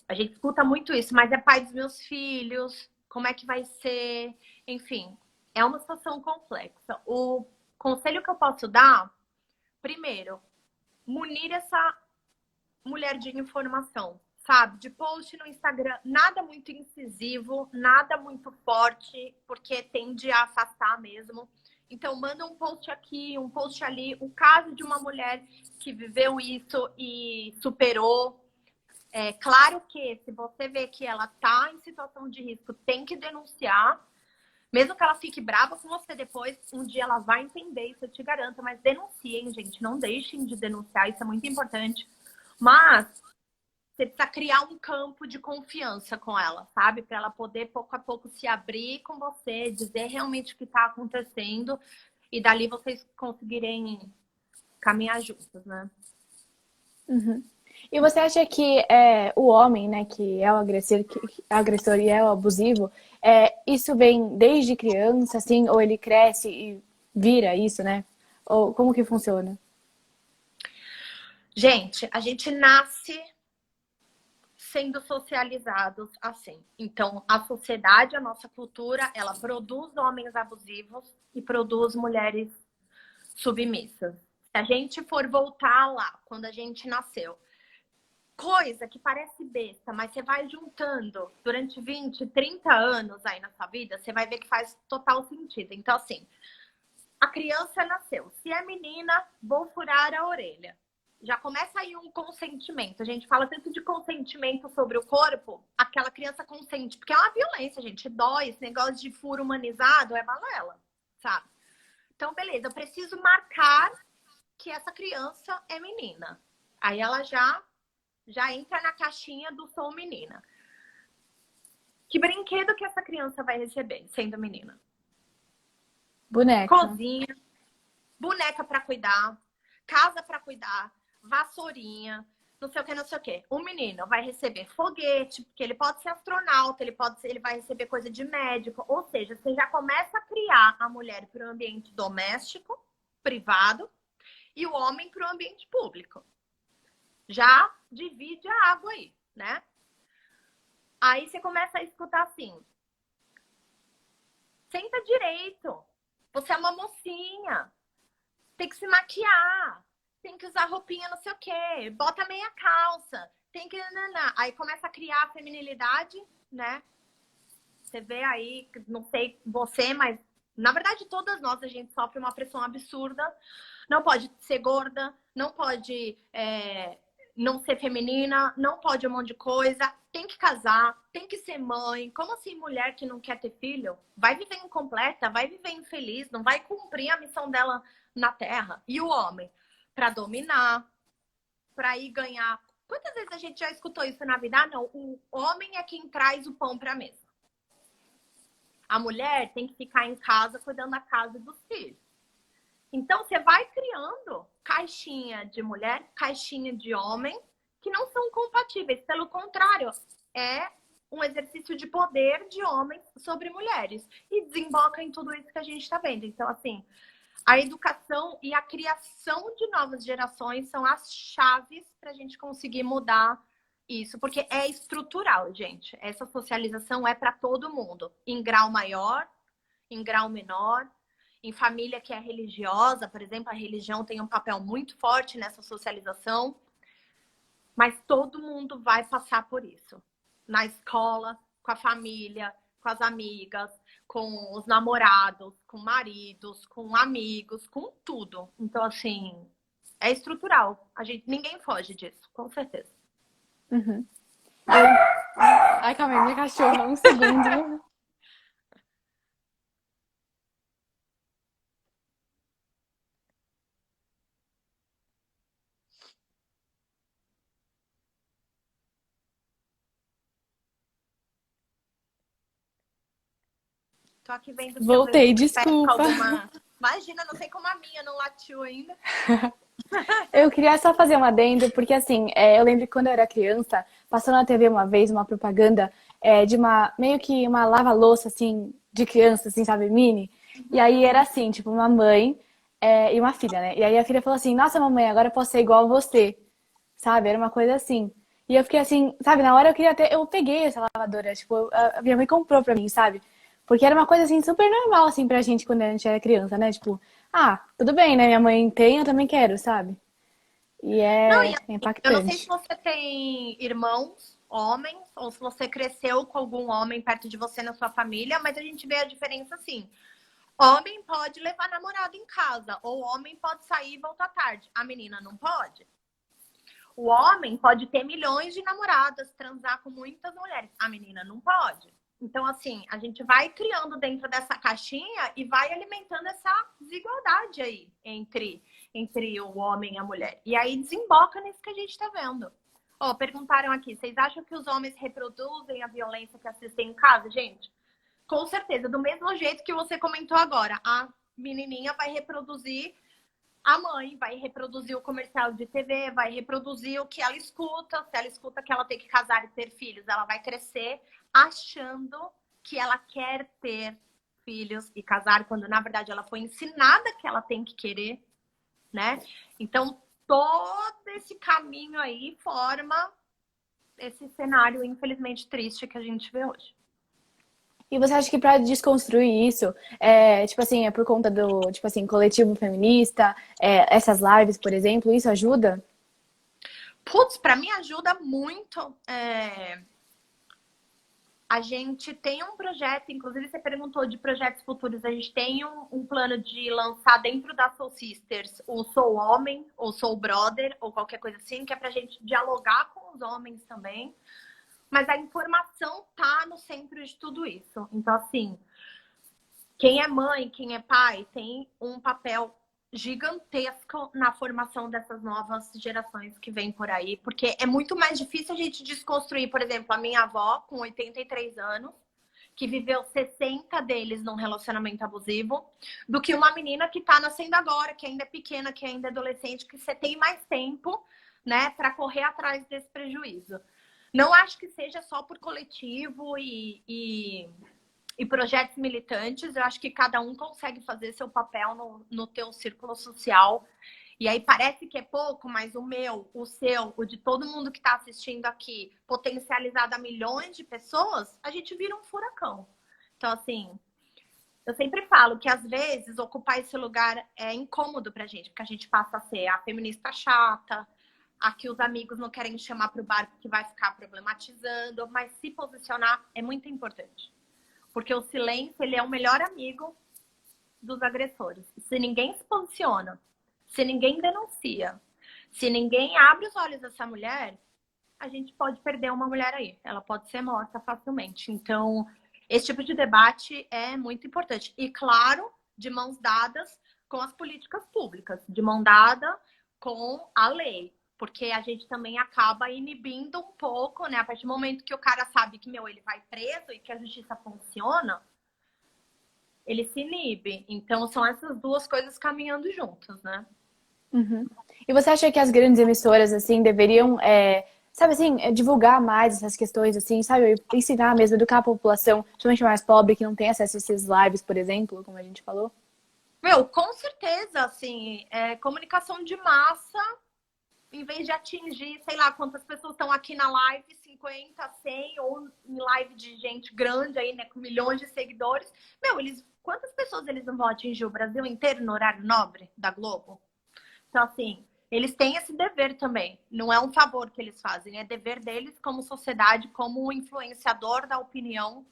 A gente escuta muito isso, mas é pai dos meus filhos, como é que vai ser? Enfim, é uma situação complexa. O conselho que eu posso dar, primeiro, munir essa mulher de informação, sabe? De post no Instagram, nada muito incisivo, nada muito forte, porque tende a afastar mesmo. Então, manda um post aqui, um post ali. O caso de uma mulher que viveu isso e superou. É claro que se você vê que ela tá em situação de risco, tem que denunciar. Mesmo que ela fique brava com você depois, um dia ela vai entender, isso eu te garanto. Mas denunciem, gente. Não deixem de denunciar, isso é muito importante. Mas você precisa criar um campo de confiança com ela, sabe? Para ela poder, pouco a pouco, se abrir com você, dizer realmente o que está acontecendo e dali vocês conseguirem caminhar juntos, né? Uhum. E você acha que o homem, né, que é o agressor, agressor e é o abusivo, isso vem desde criança, assim, ou ele cresce e vira isso, né? Ou como que funciona? Gente, a gente nasce sendo socializados assim. Então, a sociedade, a nossa cultura, ela produz homens abusivos e produz mulheres submissas. Se a gente for voltar lá, quando a gente nasceu, coisa que parece besta, mas você vai juntando durante 20, 30 anos aí na sua vida, você vai ver que faz total sentido. Então, assim, a criança nasceu. Se é menina, vou furar a orelha. Já começa aí um consentimento. A gente fala tanto de consentimento sobre o corpo, aquela criança consente, porque é uma violência, gente. Dói, esse negócio de furo humanizado é balela, sabe? Então, beleza, eu preciso marcar que essa criança é menina. Aí ela já entra na caixinha do sou menina. Que brinquedo que essa criança vai receber sendo menina? Boneca. Cozinha, boneca para cuidar, casa para cuidar, vassourinha, não sei o que, não sei o que. O menino vai receber foguete, porque ele pode ser astronauta, ele vai receber coisa de médico. Ou seja, você já começa a criar a mulher para o ambiente doméstico, privado, e o homem para o ambiente público. Já divide a água aí, né? Aí você começa a escutar assim: senta direito, você é uma mocinha, tem que se maquiar, tem que usar roupinha não sei o quê, bota meia calça, tem que... Aí começa a criar a feminilidade, né? Você vê aí, não sei você, mas na verdade todas nós, a gente sofre uma pressão absurda. Não pode ser gorda, não pode não ser feminina, não pode um monte de coisa. Tem que casar, tem que ser mãe. Como assim mulher que não quer ter filho? Vai viver incompleta, vai viver infeliz, não vai cumprir a missão dela na Terra. E o homem? Para dominar, para ir ganhar. Quantas vezes a gente já escutou isso na vida? Ah, não, o homem é quem traz o pão para a mesa. A mulher tem que ficar em casa cuidando da casa e dos filhos. Então, você vai criando caixinha de mulher, caixinha de homem, que não são compatíveis. Pelo contrário, é um exercício de poder de homens sobre mulheres. E desemboca em tudo isso que a gente está vendo. Então, assim, a educação e a criação de novas gerações são as chaves para a gente conseguir mudar isso. Porque é estrutural, gente. Essa socialização é para todo mundo. Em grau maior, em grau menor. Em família que é religiosa, por exemplo, a religião tem um papel muito forte nessa socialização, mas todo mundo vai passar por isso. Na escola, com a família, com as amigas, com os namorados, com maridos, com amigos, com tudo. Então, assim, é estrutural. Ninguém foge disso, com certeza. Uhum. Ai, calma aí, minha cachorra, um segundo. Tô aqui vendo se eu Voltei, pesco desculpa. alguma. Imagina, não sei como a minha não latiu ainda. Eu queria só fazer um adendo, porque assim, eu lembro que quando eu era criança, passou na TV uma vez uma propaganda de uma, meio que uma lava-louça, assim, de criança, assim, sabe, mini. E aí era assim, tipo, uma mãe e uma filha, né? E aí a filha falou assim, nossa, mamãe, agora eu posso ser igual a você, sabe? Era uma coisa assim. E eu fiquei assim, sabe, na hora eu queria ter, eu peguei essa lavadora, tipo, a minha mãe comprou pra mim, sabe? Porque era uma coisa assim super normal assim pra gente quando a gente era criança, né? Tipo, ah, tudo bem, né? Minha mãe tem, eu também quero, sabe? E Não, e é assim, eu não sei se impactante. você tem irmãos, homens, ou se você cresceu com algum homem perto de você na sua família, mas a gente vê a diferença assim. Homem pode levar namorado em casa, ou homem pode sair e voltar tarde. A menina não pode. O homem pode ter milhões de namoradas, transar com muitas mulheres. A menina não pode. Então, assim, a gente vai criando dentro dessa caixinha e vai alimentando essa desigualdade aí entre o homem e a mulher. E aí desemboca nisso que a gente está vendo. Ó, perguntaram aqui, vocês acham que os homens reproduzem a violência que assistem em casa? Gente, com certeza, do mesmo jeito que você comentou agora, a menininha vai reproduzir, a mãe vai reproduzir o comercial de TV, vai reproduzir o que ela escuta. Se ela escuta que ela tem que casar e ter filhos, ela vai crescer achando que ela quer ter filhos e casar, quando na verdade ela foi ensinada que ela tem que querer, né? Então, todo esse caminho aí forma esse cenário, infelizmente, triste que a gente vê hoje. E você acha que pra desconstruir isso, tipo assim, é por conta do, tipo assim, coletivo feminista, essas lives, por exemplo, isso ajuda? Putz, para mim ajuda muito. A gente tem um projeto, inclusive você perguntou de projetos futuros, a gente tem um plano de lançar dentro da Soul Sisters o Sou Homem, ou Sou Brother, ou qualquer coisa assim, que é pra gente dialogar com os homens também. Mas a informação tá no centro de tudo isso. Então, assim, quem é mãe, quem é pai, tem um papel gigantesco na formação dessas novas gerações que vêm por aí, porque é muito mais difícil a gente desconstruir, por exemplo, a minha avó, com 83 anos, que viveu 60 deles num relacionamento abusivo, do que uma menina que tá nascendo agora, que ainda é pequena, que ainda é adolescente, que você tem mais tempo, né, para correr atrás desse prejuízo. Não acho que seja só por coletivo e projetos militantes. Eu acho que cada um consegue fazer seu papel no teu círculo social. E aí parece que é pouco, mas o meu, o seu, o de todo mundo que está assistindo aqui, potencializado a milhões de pessoas, a gente vira um furacão. Então, assim, eu sempre falo que às vezes ocupar esse lugar é incômodo pra gente, porque a gente passa a ser a feminista chata, a que os amigos não querem chamar pro bar porque vai ficar problematizando, mas se posicionar é muito importante. Porque o silêncio, ele é o melhor amigo dos agressores. Se ninguém se posiciona, se ninguém denuncia, se ninguém abre os olhos dessa mulher, a gente pode perder uma mulher aí. Ela pode ser morta facilmente. Então, esse tipo de debate é muito importante. E, claro, de mãos dadas com as políticas públicas, de mão dada com a lei. Porque a gente também acaba inibindo um pouco, né? A partir do momento que o cara sabe que, ele vai preso e que a justiça funciona, ele se inibe. Então, são essas duas coisas caminhando juntas, né? Uhum. E você acha que as grandes emissoras, assim, deveriam, sabe assim, divulgar mais essas questões, assim, sabe? Ensinar mesmo, educar a população, principalmente mais pobre, que não tem acesso a esses lives, por exemplo, como a gente falou? Meu, com certeza, assim, comunicação de massa, em vez de atingir, sei lá, quantas pessoas estão aqui na live, 50, 100, ou em live de gente grande aí, né, com milhões de seguidores. Meu, quantas pessoas eles não vão atingir o Brasil inteiro no horário nobre da Globo? Então, assim, eles têm esse dever também. Não é um favor que eles fazem, é dever deles como sociedade, como influenciador da opinião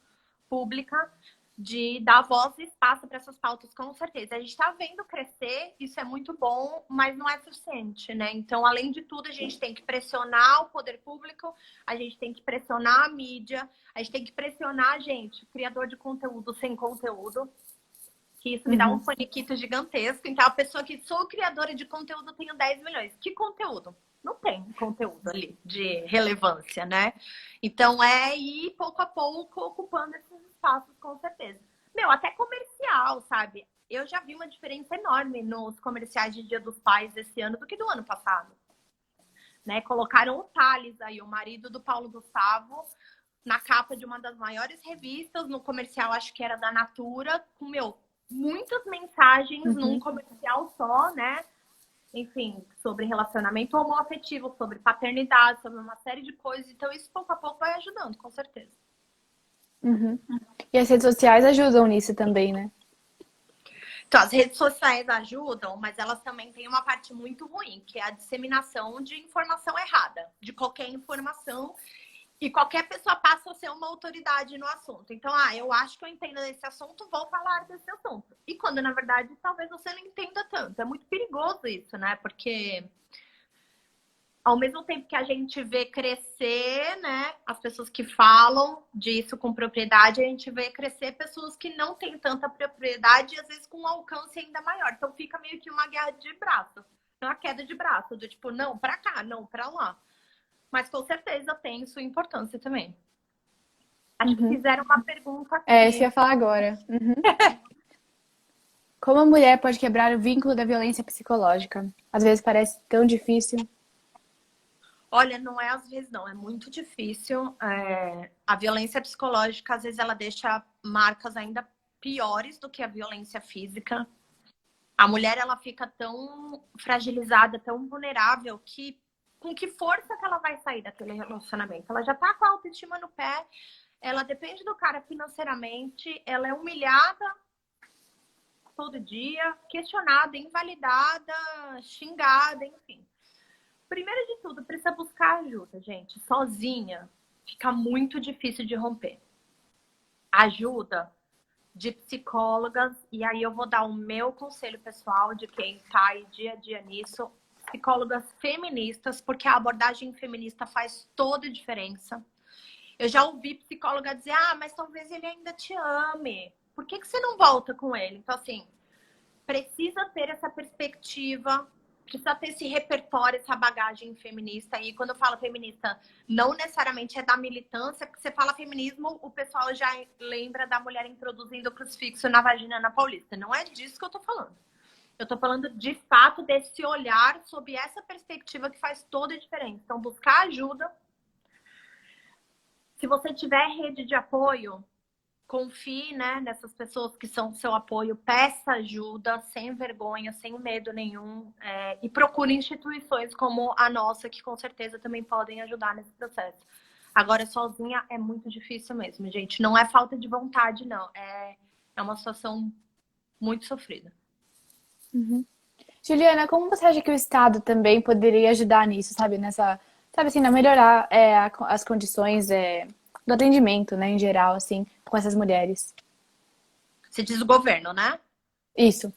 pública, de dar voz e espaço para essas pautas, com certeza. A gente está vendo crescer, isso é muito bom, mas não é suficiente, né? Então, além de tudo, a gente tem que pressionar o poder público, a gente tem que pressionar a mídia, a gente tem que pressionar a gente, o criador de conteúdo sem conteúdo, que isso me dá um Uhum. faniquito gigantesco. Então, a pessoa que sou criadora de conteúdo, tenho 10 milhões. Que conteúdo? Não tem conteúdo ali de relevância, né? Então, é ir pouco a pouco ocupando esses espaços, com certeza. Meu, até comercial, sabe? Eu já vi uma diferença enorme nos comerciais de Dia dos Pais desse ano do que do ano passado. Né? Colocaram o Thales aí, o marido do Paulo Gustavo, na capa de uma das maiores revistas, no comercial, acho que era da Natura, com, meu, muitas mensagens num Uhum. comercial só, né? Enfim, sobre relacionamento homoafetivo, sobre paternidade, sobre uma série de coisas. Então, isso pouco a pouco vai ajudando, com certeza. Uhum. E as redes sociais ajudam nisso também, né? Então, as redes sociais ajudam, mas elas também têm uma parte muito ruim, que é a disseminação de informação errada, de qualquer informação. E qualquer pessoa passa a ser uma autoridade no assunto. Então, eu acho que eu entendo desse assunto, vou falar desse assunto. E quando, na verdade, talvez você não entenda tanto. É muito perigoso isso, né? Porque ao mesmo tempo que a gente vê crescer, né, as pessoas que falam disso com propriedade, a gente vê crescer pessoas que não têm tanta propriedade e às vezes com um alcance ainda maior. Então fica meio que uma guerra de braço, uma queda de braço, do tipo, não, pra cá, não, pra lá. Mas com certeza tem sua importância também. Acho que Uhum. fizeram uma pergunta É, isso que eu aqui. ia falar agora. Uhum. Como a mulher pode quebrar o vínculo da violência psicológica? Às vezes parece tão difícil. Olha, não é às vezes não, é muito difícil. A violência psicológica, às vezes, ela deixa marcas ainda piores do que a violência física. A mulher, ela fica tão fragilizada, tão vulnerável, que com que força que ela vai sair daquele relacionamento? Ela já tá com a autoestima no pé, ela depende do cara financeiramente, ela é humilhada todo dia, questionada, invalidada, xingada, enfim. Primeiro de tudo, precisa buscar ajuda, gente. Sozinha fica muito difícil de romper. Ajuda de psicólogas, e aí eu vou dar o meu conselho pessoal de quem está aí dia a dia nisso. Psicólogas feministas, porque a abordagem feminista faz toda a diferença. Eu já ouvi psicóloga dizer, mas talvez ele ainda te ame. Por que você não volta com ele? Então, assim, precisa ter essa perspectiva, precisa ter esse repertório, essa bagagem feminista. E quando eu falo feminista, não necessariamente é da militância, porque você fala feminismo, o pessoal já lembra da mulher introduzindo o crucifixo na vagina na Paulista. Não é disso que eu tô falando. Eu tô falando de fato desse olhar sob essa perspectiva que faz toda a diferença. Então, buscar ajuda. Se você tiver rede de apoio, confie, né, nessas pessoas que são seu apoio, peça ajuda, sem vergonha, sem medo nenhum, e procure instituições como a nossa, que com certeza também podem ajudar nesse processo. Agora, sozinha é muito difícil mesmo, gente. Não é falta de vontade, não. É uma situação muito sofrida. Uhum. Juliana, como você acha que o Estado também poderia ajudar nisso, sabe? Sabe assim, na melhorar as condições do atendimento, né, em geral, assim, com essas mulheres. Se diz o governo, né? Isso.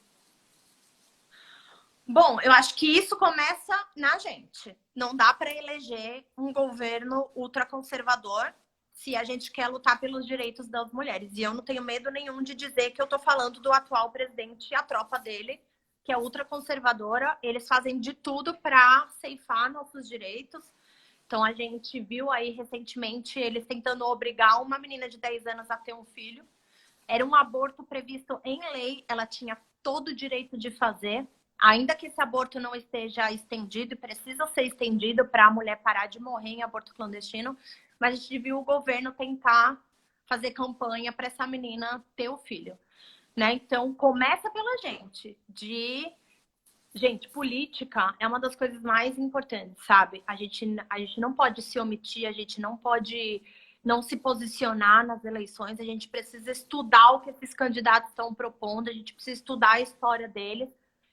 Bom, eu acho que isso começa na gente. Não dá para eleger um governo ultraconservador se a gente quer lutar pelos direitos das mulheres. E eu não tenho medo nenhum de dizer que eu estou falando do atual presidente e a tropa dele, que é ultraconservadora. Eles fazem de tudo para ceifar nossos direitos. Então, a gente viu aí recentemente eles tentando obrigar uma menina de 10 anos a ter um filho. Era um aborto previsto em lei, ela tinha todo o direito de fazer, ainda que esse aborto não esteja estendido, e precisa ser estendido para a mulher parar de morrer em aborto clandestino, mas a gente viu o governo tentar fazer campanha para essa menina ter o filho, né? Então, começa pela gente, Gente, política é uma das coisas mais importantes, sabe? A gente não pode se omitir, a gente não pode não se posicionar nas eleições, a gente precisa estudar o que esses candidatos estão propondo, a gente precisa estudar a história deles,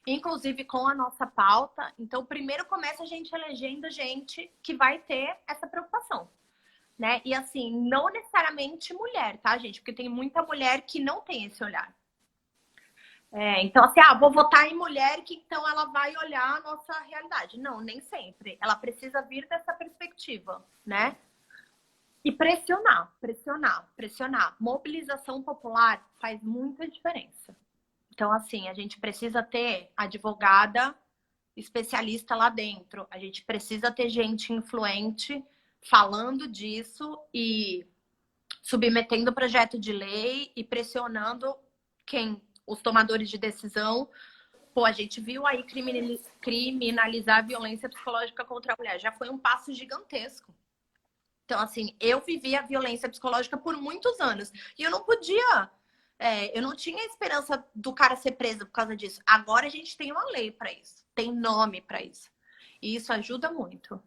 inclusive com a nossa pauta. Então, primeiro começa a gente elegendo gente que vai ter essa preocupação, né? E assim, não necessariamente mulher, tá, gente? Porque tem muita mulher que não tem esse olhar. Então, assim, vou votar em mulher que então ela vai olhar a nossa realidade. Não, nem sempre. Ela precisa vir dessa perspectiva, né? E pressionar, pressionar, pressionar. Mobilização popular faz muita diferença. Então, assim, a gente precisa ter advogada especialista lá dentro. A gente precisa ter gente influente falando disso e submetendo o projeto de lei e pressionando os tomadores de decisão. Pô, a gente viu aí criminalizar a violência psicológica contra a mulher. Já foi um passo gigantesco. Então, assim, eu vivi a violência psicológica por muitos anos. E eu não podia... eu não tinha esperança do cara ser preso por causa disso. Agora a gente tem uma lei para isso. Tem nome para isso. E isso ajuda muito.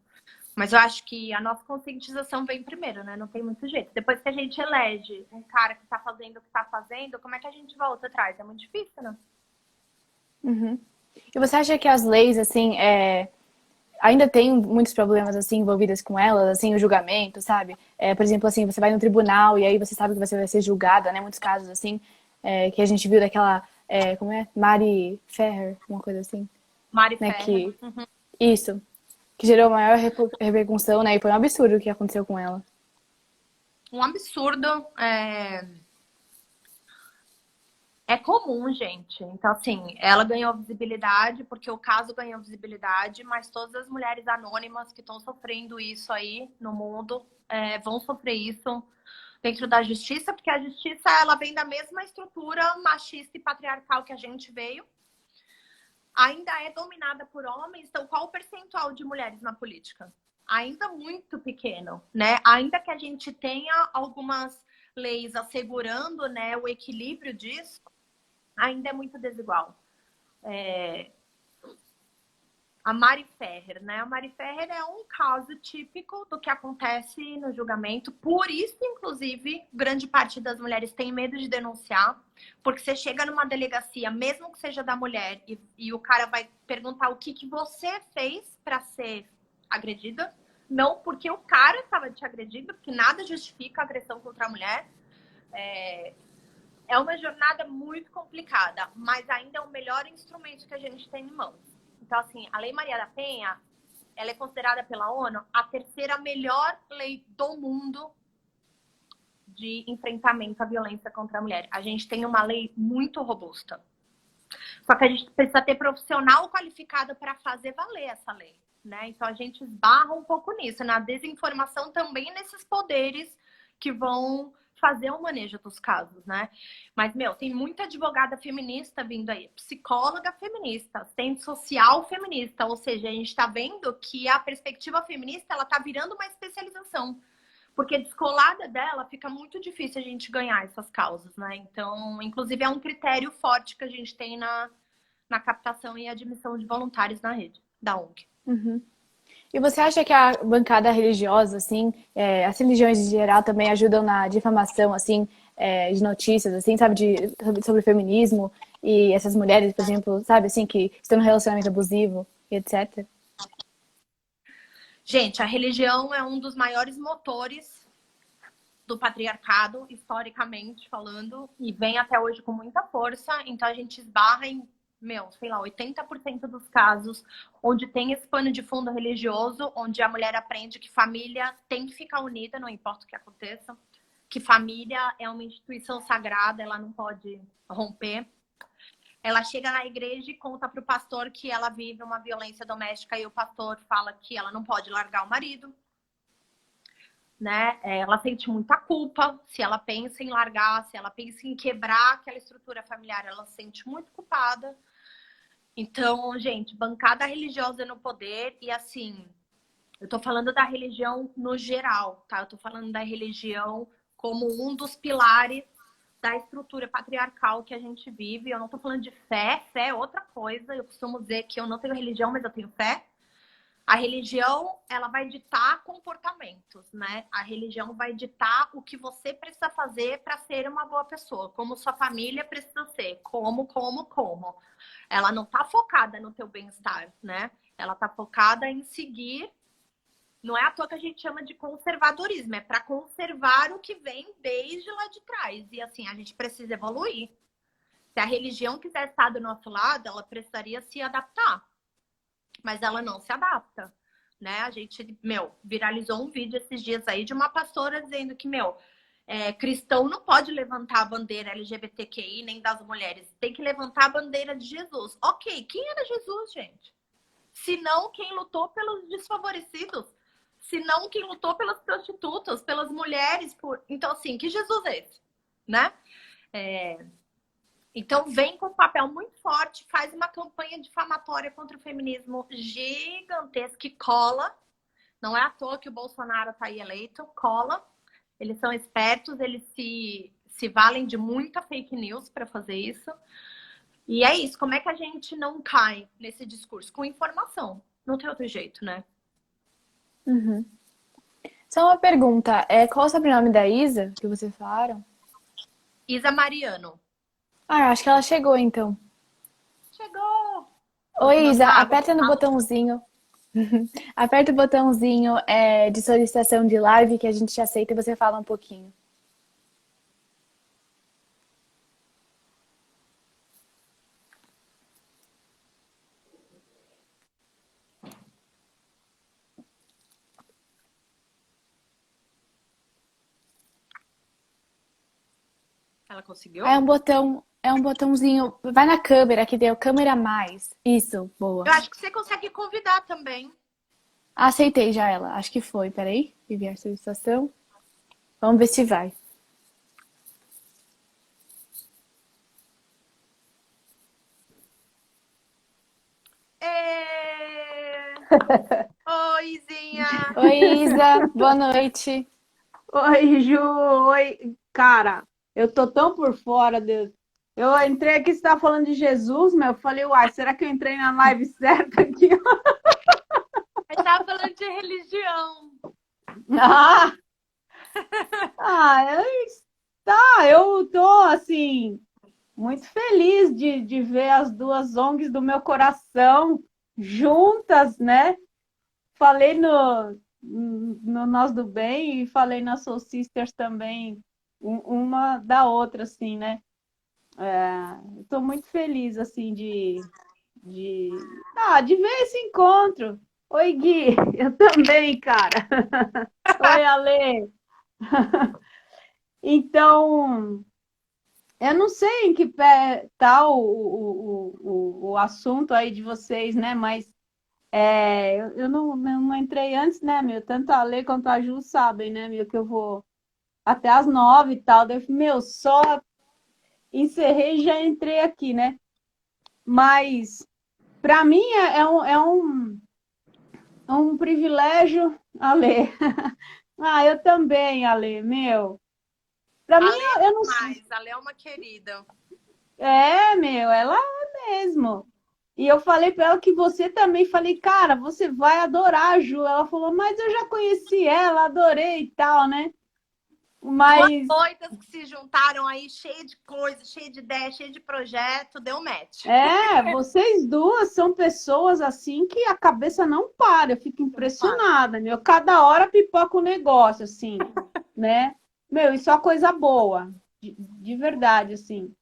Mas eu acho que a nossa conscientização vem primeiro, né? Não tem muito jeito. Depois que a gente elege um cara que tá fazendo o que tá fazendo, como é que a gente volta atrás? É muito difícil, né? Uhum. E você acha que as leis, assim, ainda tem muitos problemas, assim, envolvidos com elas, assim, o julgamento, sabe? Por exemplo, assim, você vai no tribunal e aí você sabe que você vai ser julgada, né? Muitos casos, assim, que a gente viu daquela, como é? Mari Ferrer, uma coisa assim, Mari né? Ferrer. Isso, que gerou maior repercussão, né? E foi um absurdo o que aconteceu com ela. Um absurdo. É comum, gente. Então, assim, ela ganhou visibilidade porque o caso ganhou visibilidade, mas todas as mulheres anônimas que estão sofrendo isso aí no mundo vão sofrer isso dentro da justiça, porque a justiça ela vem da mesma estrutura machista e patriarcal que a gente veio. Ainda é dominada por homens, então qual o percentual de mulheres na política? Ainda muito pequeno, né? Ainda que a gente tenha algumas leis assegurando, né, o equilíbrio disso, ainda é muito desigual. A Mari Ferrer, né? A Mari Ferrer é um caso típico do que acontece no julgamento. Por isso, inclusive, grande parte das mulheres tem medo de denunciar, porque você chega numa delegacia, mesmo que seja da mulher, e o cara vai perguntar o que você fez para ser agredida, não porque o cara estava te agredindo, porque nada justifica a agressão contra a mulher. É uma jornada muito complicada, mas ainda é o melhor instrumento que a gente tem em mãos. Então, assim, a Lei Maria da Penha, ela é considerada pela ONU a terceira melhor lei do mundo de enfrentamento à violência contra a mulher. A gente tem uma lei muito robusta. Só que a gente precisa ter profissional qualificado para fazer valer essa lei, né? Então, a gente esbarra um pouco nisso, na desinformação também nesses poderes que vão fazer o manejo dos casos, né? Mas, tem muita advogada feminista vindo aí, psicóloga feminista, assistente social feminista, ou seja, a gente está vendo que a perspectiva feminista, ela tá virando uma especialização, porque descolada dela fica muito difícil a gente ganhar essas causas, né? Então, inclusive, é um critério forte que a gente tem na captação e admissão de voluntários na rede da ONG. Uhum. E você acha que a bancada religiosa, assim, as religiões em geral também ajudam na difamação, assim, de notícias, assim, sabe, sobre feminismo e essas mulheres, por exemplo, sabe, assim, que estão no relacionamento abusivo e etc. Gente, a religião é um dos maiores motores do patriarcado, historicamente falando, e vem até hoje com muita força. Então a gente esbarra em, sei lá, 80% dos casos onde tem esse pano de fundo religioso, onde a mulher aprende que família tem que ficar unida, não importa o que aconteça, que família é uma instituição sagrada, ela não pode romper. Ela chega na igreja e conta para o pastor que ela vive uma violência doméstica e o pastor fala que ela não pode largar o marido. né? Ela sente muita culpa se ela pensa em largar, se ela pensa em quebrar aquela estrutura familiar, ela se sente muito culpada. Então, gente, bancada religiosa no poder e assim, eu tô falando da religião no geral, tá? Eu tô falando da religião como um dos pilares da estrutura patriarcal que a gente vive. Eu não tô falando de fé, fé é outra coisa. Eu costumo dizer que eu não tenho religião, mas eu tenho fé. A religião, ela vai ditar comportamentos, né? A religião vai ditar o que você precisa fazer para ser uma boa pessoa, como sua família precisa ser, como. Ela não tá focada no teu bem-estar, né? Ela tá focada em seguir. Não é à toa que a gente chama de conservadorismo, é para conservar o que vem desde lá de trás. E assim, a gente precisa evoluir. Se a religião quiser estar do nosso lado, ela precisaria se adaptar, mas ela não se adapta, né? A gente, viralizou um vídeo esses dias aí de uma pastora dizendo que, cristão não pode levantar a bandeira LGBTQI nem das mulheres, tem que levantar a bandeira de Jesus. Ok, quem era Jesus, gente? Se não quem lutou pelos desfavorecidos, se não quem lutou pelas prostitutas, pelas mulheres, então assim, que Jesus é esse, né? Então vem com um papel muito forte, faz uma campanha difamatória contra o feminismo gigantesca que cola. Não é à toa que o Bolsonaro está aí eleito, cola. Eles são espertos, eles se valem de muita fake news para fazer isso. E é isso, como é que a gente não cai nesse discurso? Com informação. Não tem outro jeito, né? Uhum. Só uma pergunta, qual o sobrenome da Isa que vocês falaram? Isa Mariano. Ah, acho que ela chegou então. Chegou! Vou Oi, tomar Isa, uma água. aperta no botãozinho. Aperta o botãozinho de solicitação de live que a gente te aceita e você fala um pouquinho. Ela Ah, conseguiu? é um botãozinho. Vai na câmera, que deu câmera mais. Isso, boa. Eu acho que você consegue convidar também. Aceitei já ela. Acho que foi. Peraí. Enviar solicitação. Vamos ver se vai. Oi, Izinha! Oi, Isa. Boa noite. Oi, Ju, oi, cara, eu tô tão por fora de... Eu entrei aqui, você tava falando de Jesus, meu, eu falei, uai, será que eu entrei na live certa aqui? A gente tava falando de religião. Ah, eu, eu tô, assim, muito feliz de ver as duas ONGs do meu coração juntas, né? Falei no Nós do Bem e falei na Soul Sisters também, uma da outra, assim, né? Estou muito feliz, assim, de ver esse encontro. Oi, Gui, eu também, cara. Oi, Ale. Então, eu não sei em que pé tá o assunto aí de vocês, né? Mas eu não entrei antes, né, meu? Tanto a Ale quanto a Ju sabem, né, meu, que eu vou até às 9 e tal. Daí eu falei, meu, só encerrei e já entrei aqui, né? Mas para mim é um privilégio, Ale. Ah, eu também, Ale, meu. Para mim, A Lê é eu não sei. demais, a Lê é uma querida. Meu, ela é mesmo. E eu falei para ela que você também. Falei, cara, você vai adorar a Ju. Ela falou, mas eu já conheci ela, adorei e tal, né? Duas Mas doidas que se juntaram aí, cheia de coisa, cheia de ideia, cheia de projeto, deu match. vocês duas são pessoas assim que a cabeça não para. Eu fico Não para. impressionada, meu. Cada hora pipoca um negócio, assim, né? Meu, isso é uma coisa boa, de verdade, assim.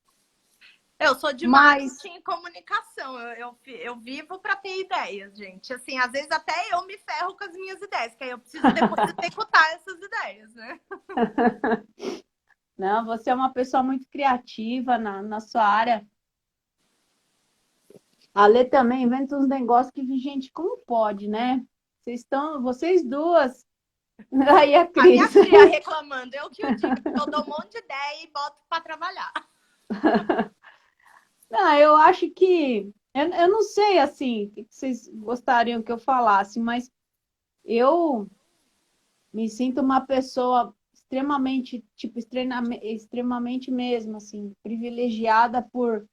Eu sou de Mas, marketing e comunicação. Eu vivo para ter ideias, gente. Assim, às vezes até eu me ferro com as minhas ideias, que aí eu preciso depois executar essas ideias, né? não, você é uma pessoa muito criativa na sua área. A Lê também inventa uns negócios que, gente, como pode, né? Vocês duas. Aí a A minha Cris. cria reclamando, eu que o digo, porque eu dou um monte de ideia e boto pra trabalhar. Não, eu acho que. Eu não sei, assim, o que vocês gostariam que eu falasse, mas eu me sinto uma pessoa extremamente, tipo, extremamente mesmo, assim, privilegiada por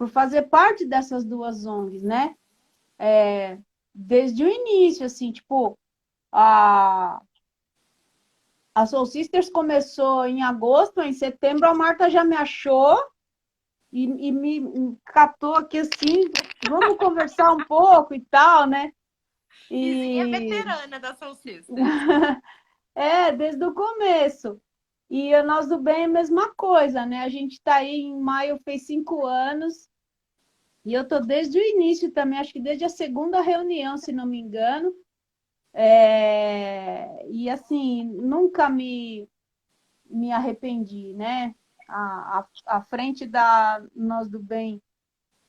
fazer parte dessas duas ONGs, né? Desde o início, assim, tipo, a, a Soul Sisters começou em agosto, em setembro a Marta já me achou e me catou aqui assim, vamos conversar um pouco e tal, né? Izinha é E veterana da Soul Sisters. desde o começo. E a Nós do Bem é a mesma coisa, né? A gente está aí em maio, fez 5 anos, e eu tô desde o início também, acho que desde a segunda reunião, se não me engano. E assim, nunca me arrependi, né? À frente da Nós do Bem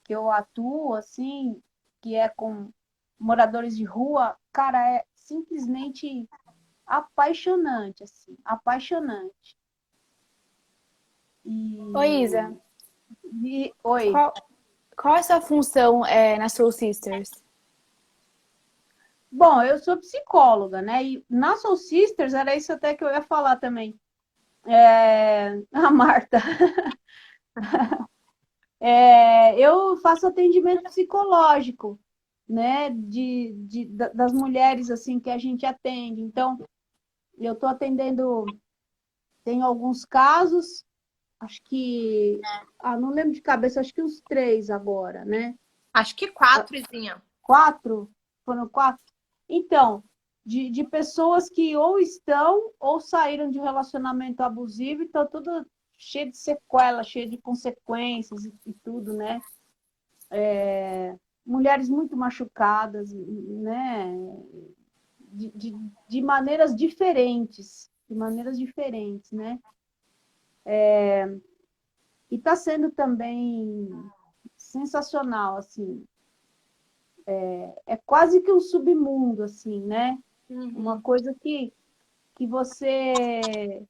que eu atuo, assim, que é com moradores de rua, cara, é simplesmente apaixonante, assim, apaixonante. Oi, Isa. Oi. Qual, qual é a sua função na Soul Sisters? Bom, eu sou psicóloga, né? E na Soul Sisters, era isso até que eu ia falar também. A Marta. Eu faço atendimento psicológico, né? Das mulheres, assim, que a gente atende. Então, eu estou atendendo, tem alguns casos, acho que, não lembro de cabeça, acho que uns 3 agora, né? Acho que 4, Izinha. 4? Foram 4? Então, de pessoas que ou estão ou saíram de relacionamento abusivo e estão tudo cheio de sequela, cheio de consequências e tudo, né? Mulheres muito machucadas, né? De maneiras diferentes, né? E está sendo também sensacional, assim. É quase que um submundo, assim, né? Uma Uhum. coisa que você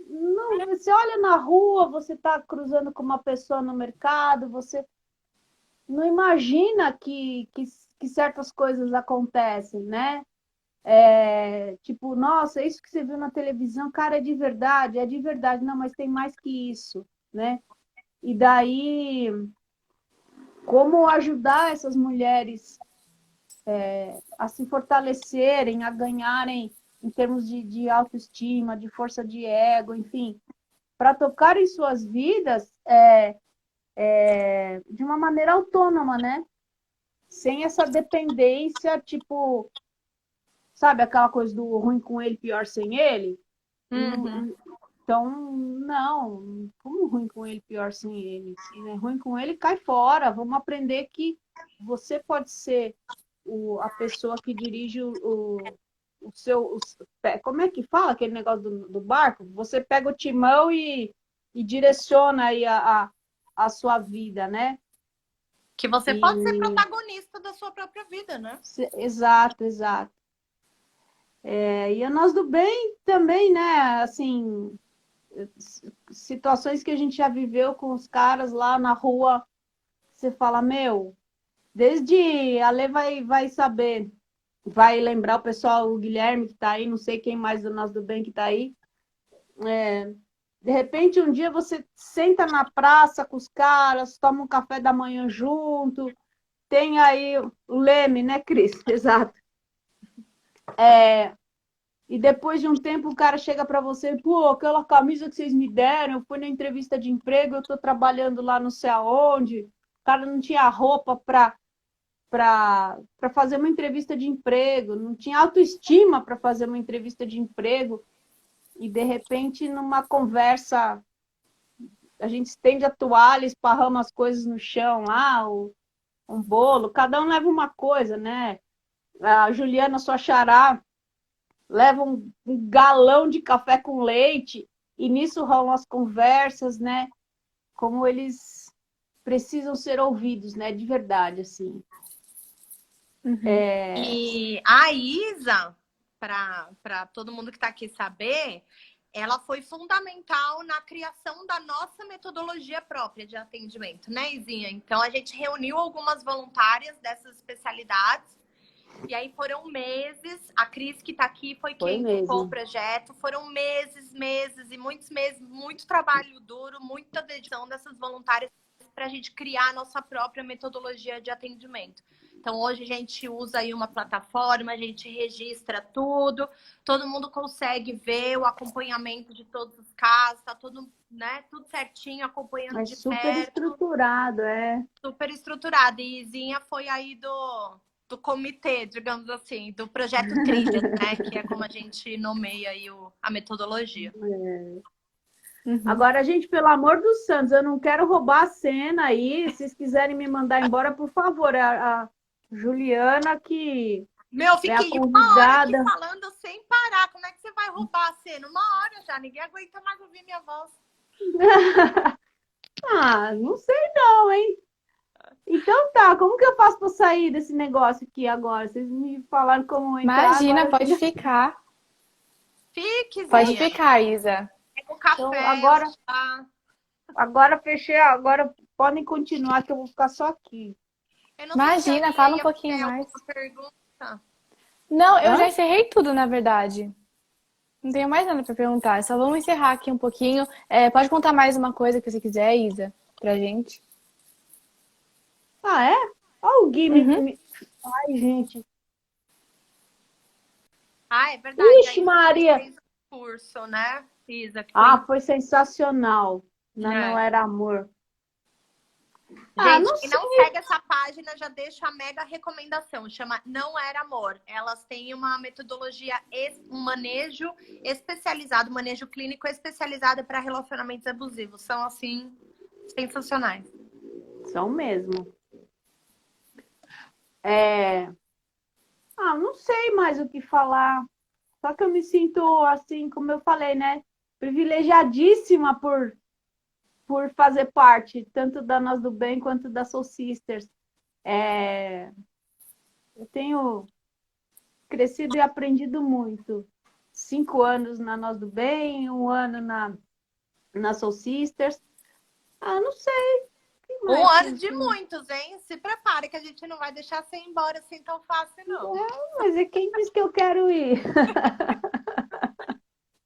não, você olha na rua, você está cruzando com uma pessoa no mercado, você não imagina que certas coisas acontecem, né? Tipo, nossa, isso que você viu na televisão, cara, é de verdade, não, mas tem mais que isso, né? E daí, como ajudar essas mulheres a se fortalecerem, a ganharem em termos de autoestima, de força de ego, enfim, para tocarem suas vidas de uma maneira autônoma, né? Sem essa dependência, tipo, sabe aquela coisa do ruim com ele, pior sem ele? Uhum. Então, não, como ruim com ele, pior sem ele? Se é ruim com ele, cai fora. Vamos aprender que você pode ser a pessoa que dirige o seu. Como é que fala aquele negócio do barco? Você pega o timão e direciona aí a sua vida, né? Que você pode ser E, protagonista da sua própria vida, né? exato, exato. E a Nós do Bem também, né? Assim, situações que a gente já viveu com os caras lá na rua, você fala, meu, desde a Lê vai saber, vai lembrar o pessoal, o Guilherme que tá aí, não sei quem mais do Nós do Bem que tá aí. De repente, um dia você senta na praça com os caras, toma um café da manhã junto, tem aí o Leme, né, Cris? Exato. E depois de um tempo o cara chega para você, pô, aquela camisa que vocês me deram, eu fui na entrevista de emprego, eu estou trabalhando lá não sei aonde, o cara não tinha roupa para fazer uma entrevista de emprego, não tinha autoestima para fazer uma entrevista de emprego, e de repente numa conversa a gente estende a toalha, esparrama as coisas no chão lá, um bolo, cada um leva uma coisa, né? A Juliana, sua xará, leva um galão de café com leite, e nisso rolam as conversas, né? Como eles precisam ser ouvidos, né? De verdade, assim. Uhum. E a Isa, para todo mundo que está aqui saber, ela foi fundamental na criação da nossa metodologia própria de atendimento, né, Izinha? Então, a gente reuniu algumas voluntárias dessas especialidades, e aí foram meses, a Cris que está aqui foi quem indicou o projeto, foram meses e muitos meses, muito trabalho duro, muita dedicação dessas voluntárias para a gente criar a nossa própria metodologia de atendimento. Então, hoje a gente usa aí uma plataforma, a gente registra tudo, todo mundo consegue ver o acompanhamento de todos os casos, tá tudo, né, tudo certinho, acompanhando de super perto. estruturado, Super estruturado. E Izinha foi aí do comitê, digamos assim, do projeto Trilhas, né, que é como a gente nomeia aí a metodologia. Agora, gente, pelo amor dos santos, eu não quero roubar a cena aí. Se vocês quiserem me mandar embora, por favor, a Juliana, que Meu, é a fiquei uma hora aqui convidada. falando sem parar. Como é que você vai roubar a cena? Uma hora já, ninguém aguenta mais ouvir minha voz. Ah, não sei não, hein? Então tá, como que eu faço para sair desse negócio aqui agora? Vocês me falaram como entrar. Imagina, Agora pode ficar. Fique, Pode Zinha. ficar, Isa. Pega o café. Então, agora fechei, agora podem continuar que eu vou ficar só aqui. Eu não sei se a Imagina, Lia fala um ia pouquinho ter mais. alguma pergunta. Não, eu Hã? já encerrei tudo, na verdade. Não tenho mais nada para perguntar. Só vamos encerrar aqui um pouquinho. Pode contar mais uma coisa que você quiser, Isa, pra gente. Ah, é? Olha o Gui Uhum. Ai, gente. Ah, é verdade. Ixi, Aí Maria! você fez um curso, né, Isa? Que foi... Ah, foi sensacional. Não era amor. Ah, Gente, não quem sei. não segue essa página, já deixo a mega recomendação. Chama Não Era Amor. Elas têm uma metodologia, um manejo especializado, manejo clínico especializado para relacionamentos abusivos. São, assim, sensacionais. São mesmo. Ah, não sei mais o que falar. Só que eu me sinto, assim, como eu falei, né? Privilegiadíssima por fazer parte, tanto da Nós do Bem quanto da Soul Sisters. Eu tenho crescido e aprendido muito. 5 anos na Nós do Bem, 1 ano na Soul Sisters. Ah, não sei. Um ano de muitos, hein? Se prepare que a gente não vai deixar você ir embora assim tão fácil, não. Mas é quem disse que eu quero ir?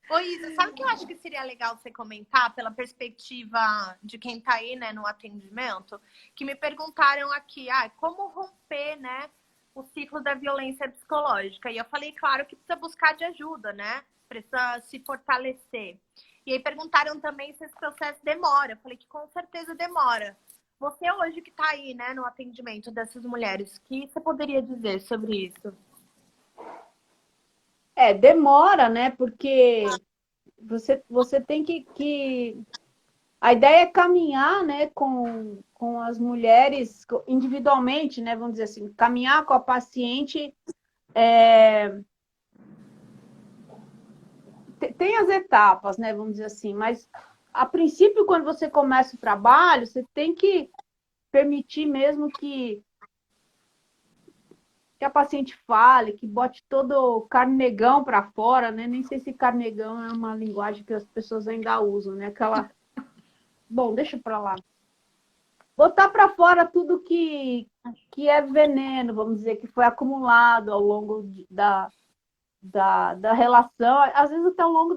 Ô, Isa, sabe o que eu acho que seria legal você comentar pela perspectiva de quem tá aí, né, no atendimento? Que me perguntaram aqui, como romper, né, o ciclo da violência psicológica? E eu falei, claro, que precisa buscar de ajuda, né? Precisa se fortalecer. E aí perguntaram também se esse processo demora. Eu falei que com certeza demora. Você hoje que tá aí, né, no atendimento dessas mulheres, o que você poderia dizer sobre isso? Demora, né? Porque você tem que... A ideia é caminhar, né, com as mulheres individualmente, né? Vamos dizer assim, caminhar com a paciente. Tem as etapas, né? Vamos dizer assim, mas a princípio, quando você começa o trabalho, você tem que permitir mesmo que a paciente fale, que bote todo o carnegão para fora, né? Nem sei se carnegão é uma linguagem que as pessoas ainda usam, né? Aquela... Bom, deixa para lá. Botar para fora tudo que é veneno, vamos dizer, que foi acumulado ao longo da relação, às vezes até ao longo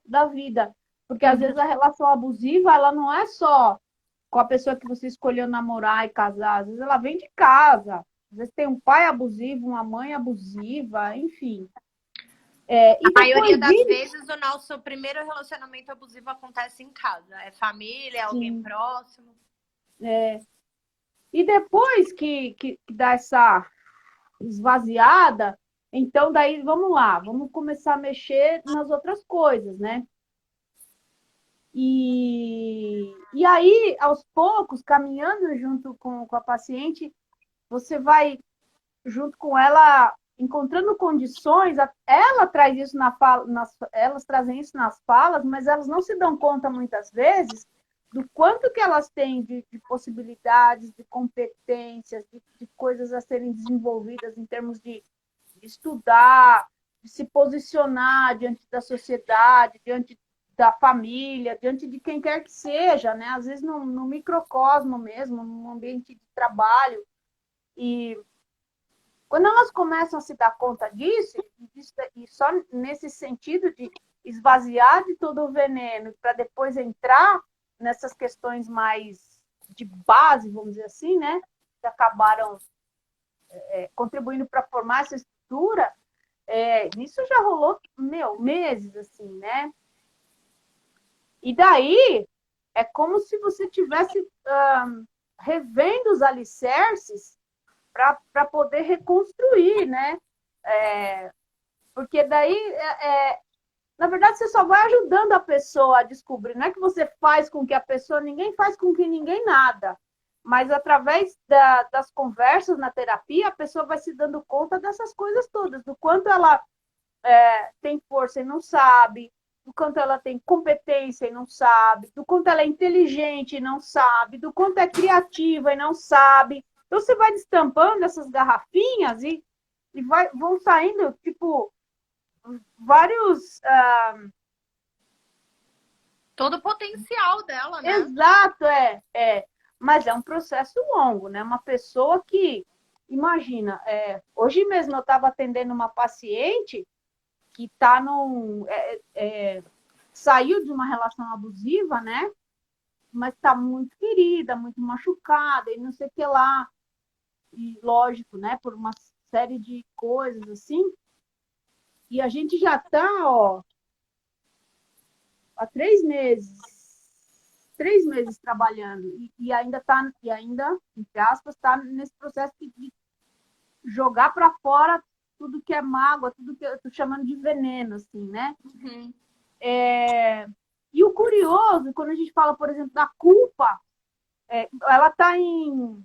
da vida. Porque às vezes a relação abusiva, ela não é só com a pessoa que você escolheu namorar e casar, às vezes ela vem de casa, às vezes tem um pai abusivo, uma mãe abusiva, enfim. A maioria das vezes o nosso primeiro relacionamento abusivo acontece em casa. É família, é alguém próximo. E depois que dá essa esvaziada, então daí vamos lá, vamos começar a mexer nas outras coisas, né? E aí, aos poucos, caminhando junto com a paciente, você vai, junto com ela, encontrando condições. Ela traz isso elas trazem isso nas falas, mas elas não se dão conta, muitas vezes, do quanto que elas têm de possibilidades, de competências, de coisas a serem desenvolvidas em termos de estudar, de se posicionar diante da sociedade, diante da família, diante de quem quer que seja, né? Às vezes no microcosmo mesmo, no ambiente de trabalho. E quando elas começam a se dar conta disso, e só nesse sentido de esvaziar de todo o veneno para depois entrar nessas questões mais de base, vamos dizer assim, né? Que acabaram contribuindo para formar essa estrutura, isso já rolou, meses, assim, né? E daí, é como se você tivesse revendo os alicerces para poder reconstruir, né? Porque daí, na verdade, você só vai ajudando a pessoa a descobrir. Não é que você faz com que a pessoa, ninguém faz com que ninguém nada. Mas através das conversas na terapia, a pessoa vai se dando conta dessas coisas todas, do quanto ela tem força e não sabe, do quanto ela tem competência e não sabe, do quanto ela é inteligente e não sabe, do quanto é criativa e não sabe. Então você vai destampando essas garrafinhas e vão saindo, tipo, vários... Todo o potencial dela, né? Exato, mas é um processo longo, né? Uma pessoa que, imagina, hoje mesmo eu estava atendendo uma paciente que está saiu de uma relação abusiva, né? Mas está muito ferida, muito machucada e não sei o que lá. E lógico, né? Por uma série de coisas assim. E a gente já está, ó, há 3 meses trabalhando e ainda está, entre aspas, está nesse processo de jogar para fora tudo que é mágoa, tudo que eu estou chamando de veneno, assim, né? Uhum. E o curioso, quando a gente fala, por exemplo, da culpa, ela está em...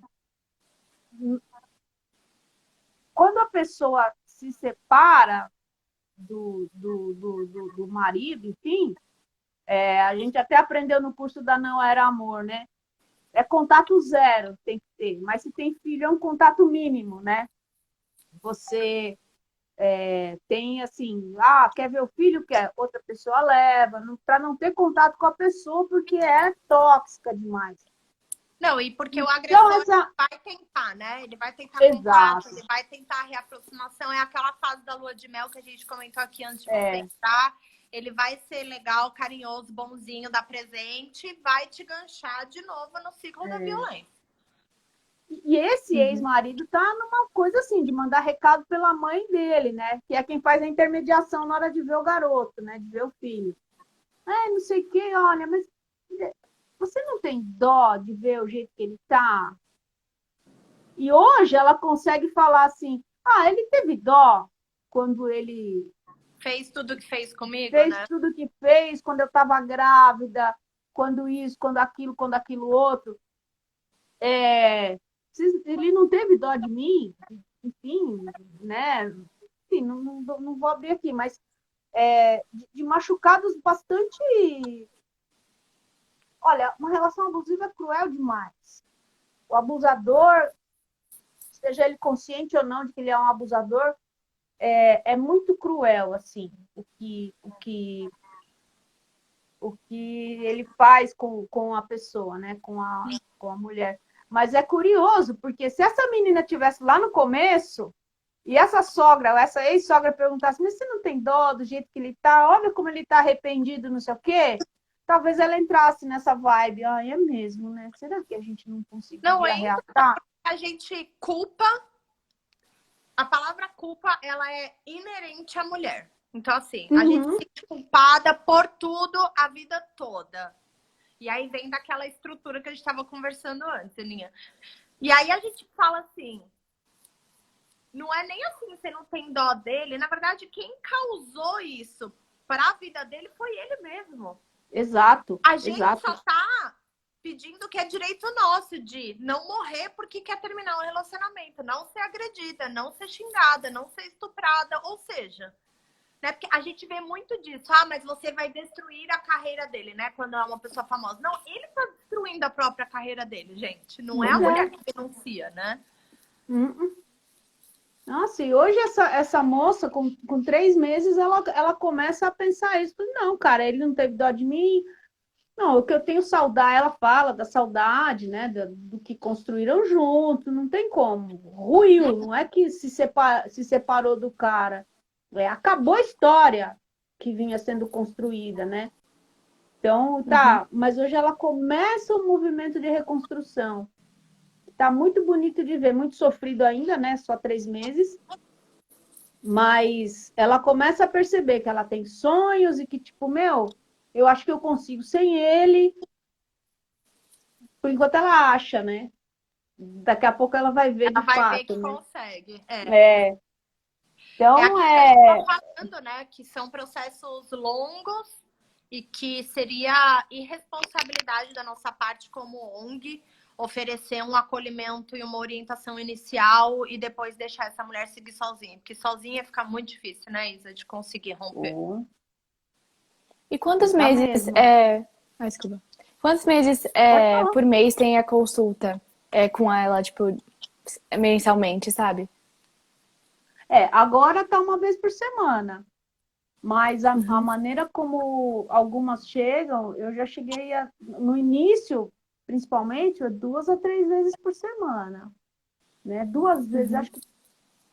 Quando a pessoa se separa do marido, enfim, a gente até aprendeu no curso da Não Era Amor, né? É contato zero, tem que ter. Mas se tem filho, é um contato mínimo, né? Você tem assim, quer ver o filho? Quer. Outra pessoa leva, para não ter contato com a pessoa, porque é tóxica demais. Não, e porque o Então, agressor vai tentar, né? Ele vai tentar contato, ele vai tentar reaproximação. É aquela fase da lua de mel que a gente comentou aqui antes de você entrar. Ele vai ser legal, carinhoso, bonzinho, dar presente, vai te ganchar de novo no ciclo da violência. E esse ex-marido tá numa coisa assim, de mandar recado pela mãe dele, né? Que é quem faz a intermediação na hora de ver o garoto, né? De ver o filho. Não sei o que, olha, mas você não tem dó de ver o jeito que ele tá? E hoje ela consegue falar assim, ele teve dó quando ele... Fez tudo que fez comigo, fez né? tudo que fez, quando eu tava grávida, quando isso, quando aquilo outro. Ele não teve dó de mim, enfim, né? Enfim, não vou abrir aqui, mas de machucados bastante... Olha, uma relação abusiva é cruel demais. O abusador, seja ele consciente ou não de que ele é um abusador, é muito cruel, assim, o que ele faz com a pessoa, né? Com a mulher. Mas é curioso, porque se essa menina tivesse lá no começo, e essa sogra, essa ex-sogra perguntasse, mas você não tem dó do jeito que ele tá? Olha como ele tá arrependido, não sei o quê. Talvez ela entrasse nessa vibe. É mesmo, né? Será que a gente não conseguiria reatar? A gente culpa... A palavra culpa, ela é inerente à mulher. Então, assim, a gente se sente culpada por tudo a vida toda. E aí vem daquela estrutura que a gente estava conversando antes, Aninha. E aí a gente fala assim, não é nem assim, você não tem dó dele. Na verdade, quem causou isso para a vida dele foi ele mesmo. Exato. A gente só tá pedindo que é direito nosso de não morrer porque quer terminar um relacionamento, não ser agredida, não ser xingada, não ser estuprada, ou seja, né? Porque a gente vê muito disso, mas você vai destruir a carreira dele, né? Quando é uma pessoa famosa. Não, ele tá destruindo a própria carreira dele, gente. Não é a mulher que denuncia, né? Nossa, e hoje essa moça, com 3 meses, ela começa a pensar isso. Não, cara, ele não teve dó de mim. Não, o que eu tenho saudade, ela fala da saudade, né? Do que construíram junto, não tem como. Ruiu, não é que se separou do cara. Acabou a história que vinha sendo construída, né? Então, Uhum. tá, mas hoje ela começa o movimento de reconstrução. Tá muito bonito de ver, muito sofrido ainda, né? Só 3 meses. Mas ela começa a perceber que ela tem sonhos e que, tipo, meu, eu acho que eu consigo sem ele. Por enquanto ela acha, né? Daqui a pouco ela vai ver Ela de vai ver fato, que né? consegue. É. É Então, aquilo que a gente está falando, né? Que são processos longos e que seria irresponsabilidade da nossa parte como ONG oferecer um acolhimento e uma orientação inicial e depois deixar essa mulher seguir sozinha. Porque sozinha fica muito difícil, né, Isa, de conseguir romper. E quantos fica meses mesmo. desculpa. Quantos meses Pode falar. por mês tem a consulta com ela, tipo, mensalmente, sabe? Agora tá uma vez por semana. Mas a Uhum. maneira como algumas chegam, eu já cheguei no início, principalmente, 2 a 3 vezes por semana. Né? 2 vezes, Uhum. acho que.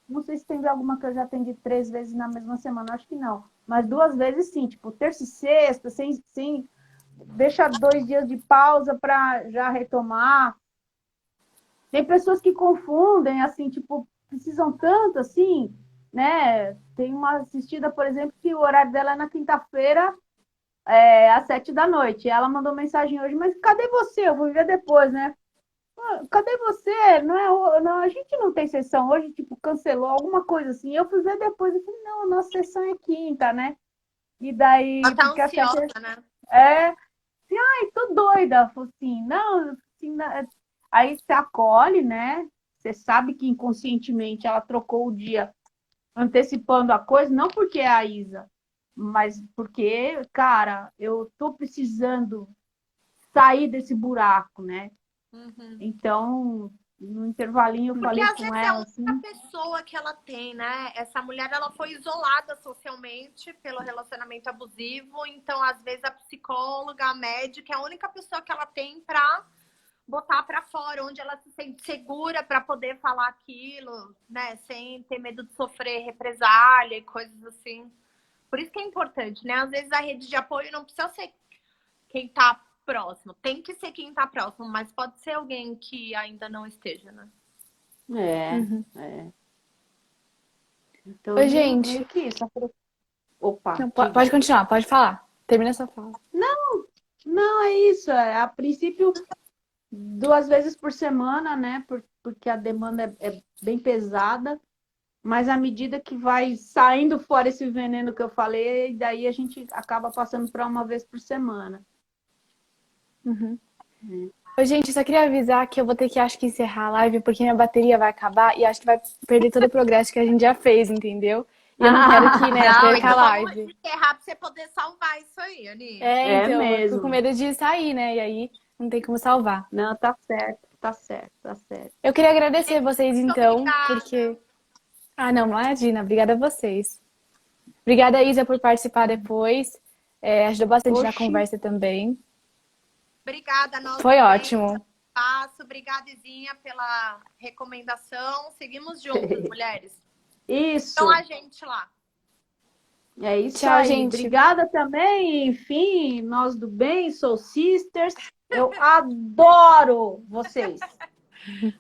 Não sei se tem alguma que eu já atendi 3 vezes na mesma semana, acho que não. Mas 2 vezes sim, tipo, terça e sexta, sem deixa 2 dias de pausa para já retomar. Tem pessoas que confundem, assim, tipo, precisam tanto, assim, né? Tem uma assistida, por exemplo, que o horário dela é na quinta-feira, às 7 da noite. E ela mandou mensagem hoje, mas cadê você? Eu vou ver depois, né? Cadê você? Não, a gente não tem sessão hoje, tipo, cancelou alguma coisa assim. Eu fui ver depois, eu falei, não, a nossa sessão é quinta, né? E daí, Ela tá porque a sete ansiosa, né? assim, ai, tô doida. Falei assim, não, assim, aí você acolhe, né? Você sabe que inconscientemente ela trocou o dia antecipando a coisa, não porque é a Isa, mas porque, cara, eu tô precisando sair desse buraco, né? Uhum. Então, no intervalinho eu Porque falei às com vezes é a ela única assim, pessoa que ela tem, né? Essa mulher, ela foi isolada socialmente pelo relacionamento abusivo, então às vezes a psicóloga, a médica é a única pessoa que ela tem pra botar pra fora, onde ela se sente segura pra poder falar aquilo, né? Sem ter medo de sofrer represália e coisas assim. Por isso que é importante, né? Às vezes a rede de apoio não precisa ser quem tá próximo, tem que ser quem tá próximo, mas pode ser alguém que ainda não esteja, né? é, Uhum. é. Então, Oi, meio gente. que isso. Opa, Não, pode diga. continuar, pode falar. Termina essa fala. Não, é isso. A princípio, 2 vezes por semana, né? Porque a demanda é bem pesada. Mas à medida que vai saindo fora esse veneno que eu falei, daí a gente acaba passando para 1 vez por semana. Uhum. Oi, gente, só queria avisar que eu vou ter que, acho que, encerrar a live, porque minha bateria vai acabar e acho que vai perder todo o progresso que a gente já fez, entendeu? E eu não quero que, né, Não, perca a então vamos live. encerrar pra você poder salvar isso aí, Ani. É Então, eu fico com mesmo. medo de sair, né? E aí não tem como salvar. Não, tá certo, tá certo, tá certo. Eu queria agradecer vocês, Muito então, obrigada. porque. Ah, não, imagina. Obrigada a vocês. Obrigada, Isa, por participar depois. Ajudou bastante na Oxi, conversa também. Obrigada a nós Foi também ótimo. pelo espaço. Obrigada, Izinha, pela recomendação. Seguimos juntas, mulheres. Então a isso, gente lá. é isso Tchau, aí. gente. Obrigada também, enfim, nós do bem, Soul Sisters. Eu adoro vocês.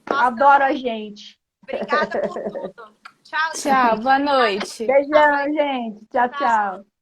Nós Adoro a também. gente. Obrigada por tudo. Tchau, Tchau, gente. boa Obrigada. noite. Beijão, gente. Tchau, Tchau. tchau.